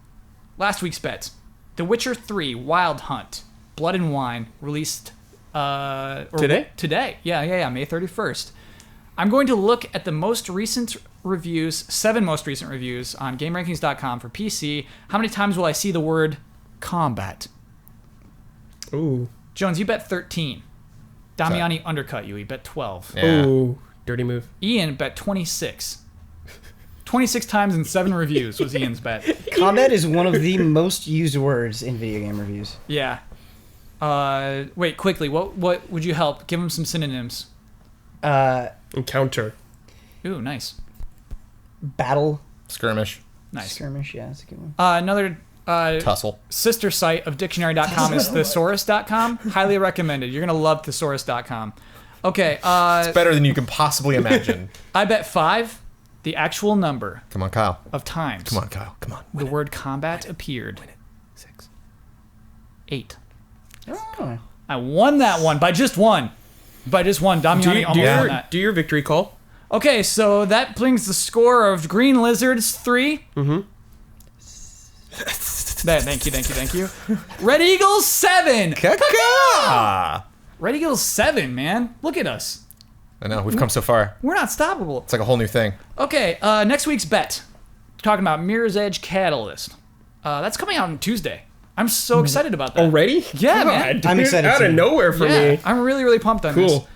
Last week's bets. The Witcher 3 Wild Hunt Blood and Wine released Today? Today. Yeah, May 31st. I'm going to look at the most recent reviews, 7 most recent reviews on GameRankings.com for PC. How many times will I see the word combat? Ooh. Jones, you bet 13. Damiani undercut you. He bet 12. Yeah. Ooh. Dirty move. Ian bet 26. 26 times in 7 reviews was Ian's bet. Combat is one of the most used words in video game reviews. Yeah. Wait, quickly. What would you help? Give him some synonyms. Encounter. Ooh, nice. Battle. Skirmish. Nice. Skirmish, yeah, that's a good one. Another Tussle. sister site of dictionary.com is thesaurus.com. Highly recommended. You're going to love thesaurus.com. Okay. It's better than you can possibly imagine. I bet 5, the actual number Come on, Kyle. of times Come on, Kyle. Come on. the word combat appeared. 6. 8. Oh. I won that one by just one. Damiani almost won that. Do your victory call. Okay, so that brings the score of Green Lizards 3. Mm-hmm. Thank you. Red Eagles 7. Kaka! Red Eagles 7, man. Look at us. I know, we've come so far. We're not stoppable. It's like a whole new thing. Okay, next week's bet. Talking about Mirror's Edge Catalyst. That's coming out on Tuesday. I'm so excited about that. Already? Yeah, God, man. dude, I'm excited Out too. of nowhere for Yeah, me. I'm really, really pumped on this. Cool.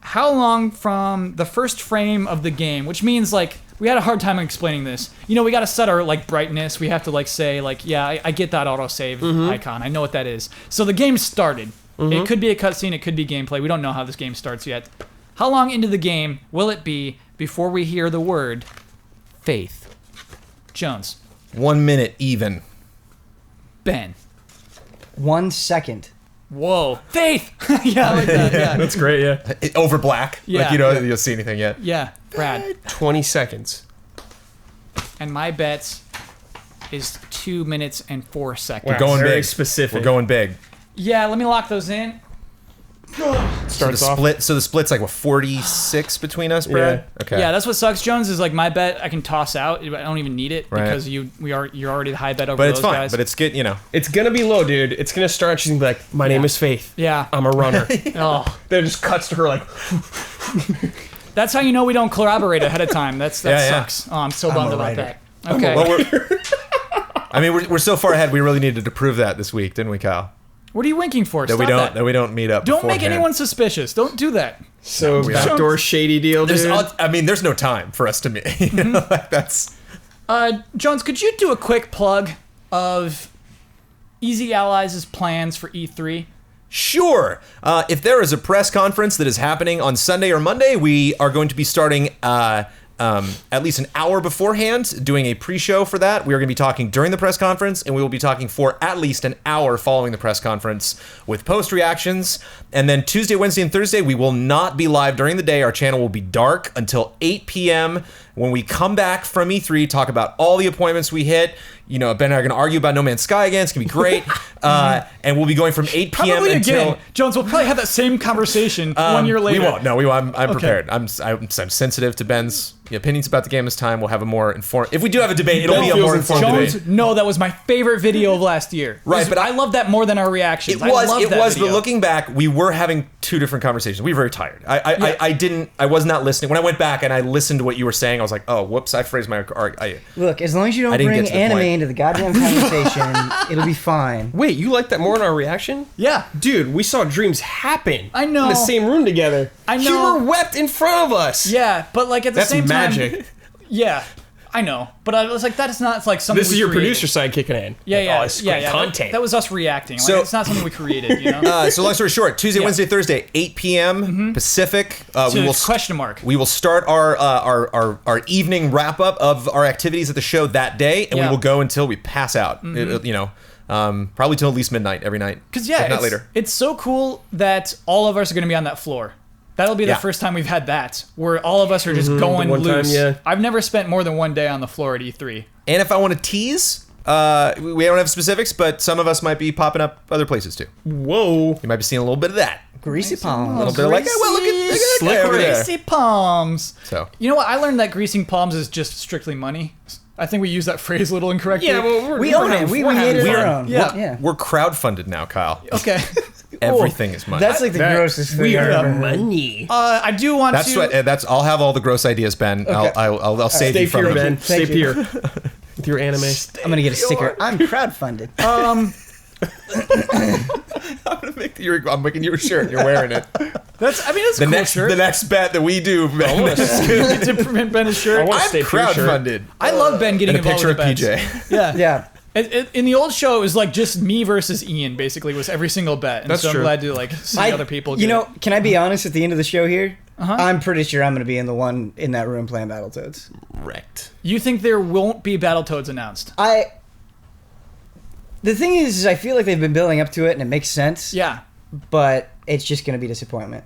How long from the first frame of the game, which means, like, we had a hard time explaining this. You know, we got to set our, like, brightness. We have to, like, say, like, yeah, I get that autosave icon. I know what that is. So the game started. It could be a cutscene. It could be gameplay. We don't know how this game starts yet. How long into the game will it be before we hear the word faith? Jones. 1 minute even. Ben. 1 second. Whoa. Faith! Yeah, I like that. Yeah. That's great, yeah. Over black. Yeah. Like, you know, you'll see anything yet. Yeah, Brad. 20 seconds. And my bet is 2 minutes and 4 seconds. Wow, going very big. specific. We're going big. Yeah, let me lock those in. Starts off. So the split's like, what, 46 between us, Brad? Yeah. Okay. Yeah, that's what sucks, Jones, is like my bet I can toss out. I don't even need it Right. because you're already the high bet over But those it's fine. guys. But it's good, you know. It's gonna be low, dude. It's gonna start. She's gonna be like, "My name is Faith. yeah. I'm a runner." Oh, Then it just cuts to her like, that's how you know we don't collaborate ahead of time. That Yeah, yeah. sucks. Oh, I'm so bummed a about writer. that. Okay. Well, I mean, we're so far ahead. We really needed to prove that this week, didn't we, Kyle? What are you winking for? That Stop that we don't meet up. Don't make beforehand. anyone suspicious. Don't do that. so we backdoor shady deal, dude. There's no time for us to meet. You know, like that's. Jones, could you do a quick plug of Easy Allies' plans for E3? Sure. If there is a press conference that is happening on Sunday or Monday, we are going to be starting at least an hour beforehand, doing a pre-show for that. We are going to be talking during the press conference, and we will be talking for at least an hour following the press conference with post reactions. And then Tuesday, Wednesday, and Thursday, we will not be live during the day. Our channel will be dark until 8 p.m. When we come back from E3, talk about all the appointments we hit. You know, Ben and I are going to argue about No Man's Sky again. It's going to be great. And we'll be going from 8 p.m. Probably until... again. Jones, we'll probably have that same conversation 1 year later. We won't. No, we won't. I'm prepared. I'm sensitive to Ben's opinions about the game this time. We'll have a more informed... If we do have a debate, it'll be a more informed Jones, debate. no, that was my favorite video of last year. Right, but I love that more than our reactions. It was, but video. looking back, we were having two different conversations. We were very tired. I was not listening. When I went back and I listened to what you were saying, I was like, oh, whoops, I phrased my... Look, as long as you I don't didn't bring get to the anime point. into the goddamn conversation, it'll be fine. Wait, you like that more in our reaction? Yeah. Dude, we saw dreams happen. I know. In the same room together. I know. Humor wept in front of us. Yeah, but like at the That's same time... magic. Yeah, I know. But I was like, that is not like something This is we your created. producer side kicking in. Yeah, Like, yeah, oh, it's yeah, great yeah. content. That was us reacting. Like, So- it's not something we created, you know? So long story short, Tuesday, Yeah. Wednesday, Thursday, 8 p.m. Pacific. So We will question mark. We will start our evening wrap up of our activities at the show that day, and Yeah. we will go until we pass out. Probably till at least midnight every night. Because yeah, if not it's, later. it's so cool that all of us are going to be on that floor. That'll be the Yeah. first time we've had that, where all of us are just going one time, loose. yeah. I've never spent more than one day on the floor at E3. And if I want to tease, we don't have specifics, but some of us might be popping up other places too. Whoa. You might be seeing a little bit of that. Greasy palm. A little bit of like, hey, well, look at that guy over there. Greasy palms. So You know what? I learned that greasing palms is just strictly money. I think we use that phrase a little incorrectly. Yeah, well, We own it. We made it our own. Yeah. Yeah. we're crowdfunded now, Kyle. Okay. Everything is money. That's like the grossest thing I've ever heard. money. I do want That's to. what. I'll have all the gross ideas, Ben. I'll save Stay you from pure, them. Ben. Stay Thank you. pure. With your anime. I'm gonna get a sticker. I'm crowdfunded. I'm making you a shirt. You're wearing it. That's. I mean, it's a The cool next, shirt. the next bet that we do, Ben, to prevent Ben's shirt. I want- I'm Stay pure shirt. crowdfunded. I love Ben getting And a involved picture with of the bets. PJ. Yeah. Yeah. In the old show, it was like just me versus Ian. Basically, was every single bet. And That's so true. I'm glad to like see other people. You get know, it. can I be honest at the end of the show here? I'm pretty sure I'm gonna be in the one in that room playing Battletoads. Wrecked. You think there won't be Battletoads announced? The thing is I feel like they've been building up to it and it makes sense. Yeah. But it's just going to be disappointment.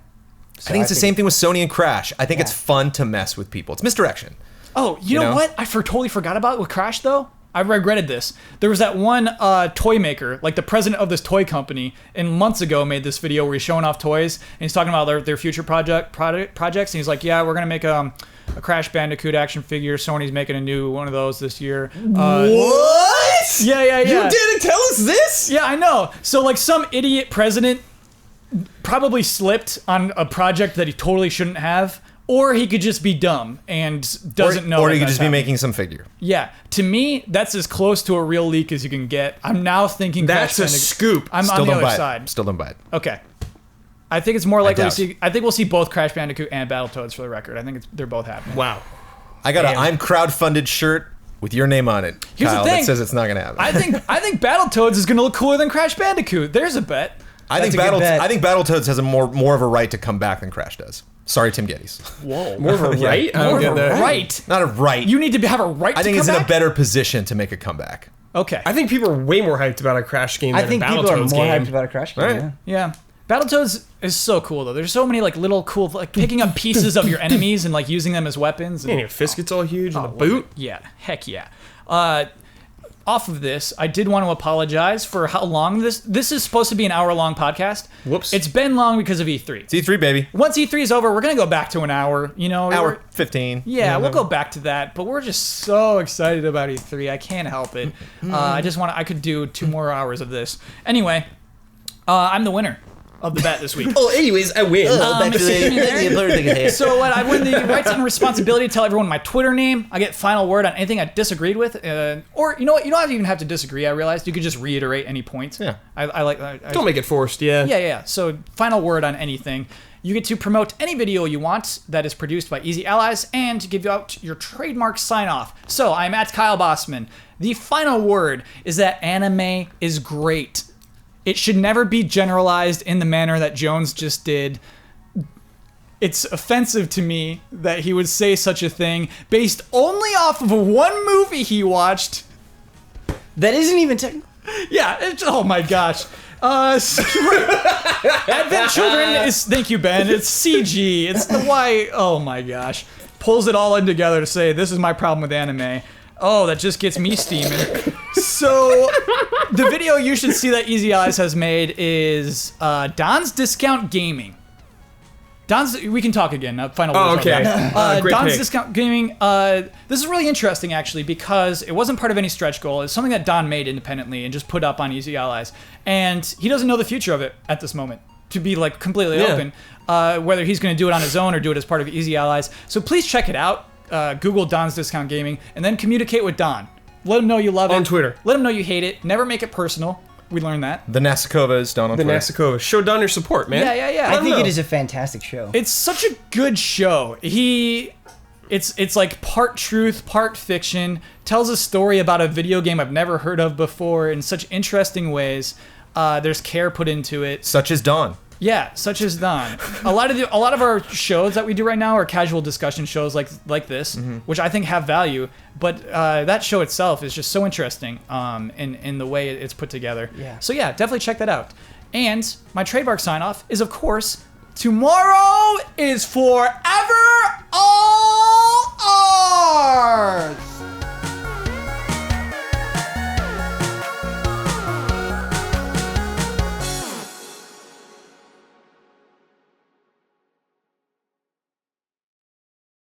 So I think it's the same thing with Sony and Crash. I think it's fun to mess with people. It's misdirection. Oh, you know what? I totally forgot about with Crash, though. I regretted this. There was that one toy maker, like the president of this toy company, and months ago made this video where he's showing off toys, and he's talking about their future projects, and he's like, yeah, we're going to make a Crash Bandicoot action figure. Sony's making a new one of those this year. What? Yeah. You didn't tell us this? Yeah, I know. So, like, some idiot president probably slipped on a project that he totally shouldn't have, or he could just be dumb and doesn't know. Or that he could that's just happening. be making some figure. Yeah, to me, that's as close to a real leak as you can get. I'm now thinking That's Crash a Bandicoot- scoop. I'm Still on the don't other buy it. side. Still don't buy it. Okay. I think it's more likely to doubt. see. I think we'll see both Crash Bandicoot and Battletoads for the record. I think they're both happening. Wow. I got Damn. a I'm crowdfunded shirt with your name on it, Here's the Kyle, thing. that says it's not going to happen. I think Battletoads is going to look cooler than Crash Bandicoot. There's a bet. I think That's a good bet. Battletoads has a more of a right to come back than Crash does. Sorry, Tim Geddes. Whoa. More of a Yeah. right? I More don't of get a that. right. Not a right. You need to have a right I think to he's come in a back? better position to make a comeback. Okay. I think people are way more hyped about a Crash game than I think a people are Battletoads more game. hyped about a Crash game. Right. Yeah. Yeah. Battletoads is so cool, though. There's so many, like, little cool, like, picking up pieces of your enemies and, like, using them as weapons. And, Man, your fist gets all huge in the love boot. it. Yeah. Heck yeah. Off of this, I did want to apologize for how long this is supposed to be an hour-long podcast. Whoops. It's been long because of E3. C3, baby. Once E3 is over, we're going to go back to an hour, you know. Hour 15. Yeah, we'll go back to that, but we're just so excited about E3. I can't help it. I could do 2 more hours of this. Anyway, I'm the winner of the bet this week. Oh, anyways, I win. So I win the rights and responsibility to tell everyone my Twitter name. I get final word on anything I disagreed with. Or, you know what? You don't even have to disagree, I realized. You could just reiterate any points. Yeah. I like that. Don't make it forced, yeah. Yeah. So final word on anything. You get to promote any video you want that is produced by Easy Allies and give out your trademark sign-off. So I'm at Kyle Bossman. The final word is that anime is great. It should never be generalized in the manner that Jones just did. It's offensive to me that he would say such a thing based only off of one movie he watched. That isn't even technical. Yeah, oh my gosh. Advent Children is, thank you, Ben. It's CG. It's the why, oh my gosh. Pulls it all in together to say, this is my problem with anime. Oh, that just gets me steaming. So, the video you should see that Easy Eyes has made is Don's Discount Gaming. We can talk again. Final words. okay. on that. Great Don's pick. Discount Gaming. This is really interesting, actually, because it wasn't part of any stretch goal. It's something that Don made independently and just put up on Easy Allies. And he doesn't know the future of it at this moment, to be like completely open. Whether he's going to do it on his own or do it as part of Easy Allies. So please check it out. Google Don's Discount Gaming and then communicate with Don. Let him know you love it. On Twitter. Let him know you hate it. Never make it personal. We learned that. The Nasakova is down on The Twitter. Nasakova. Show Don your support, man. Yeah. I think it is a fantastic show. It's such a good show. It's like part truth, part fiction. Tells a story about a video game I've never heard of before in such interesting ways. There's care put into it. Such as Dawn. Yeah, such as Don. A lot of our shows that we do right now are casual discussion shows like this, which I think have value. But that show itself is just so interesting in the way it's put together. Yeah. So yeah, definitely check that out. And my trademark sign off is, of course, tomorrow is forever all ours.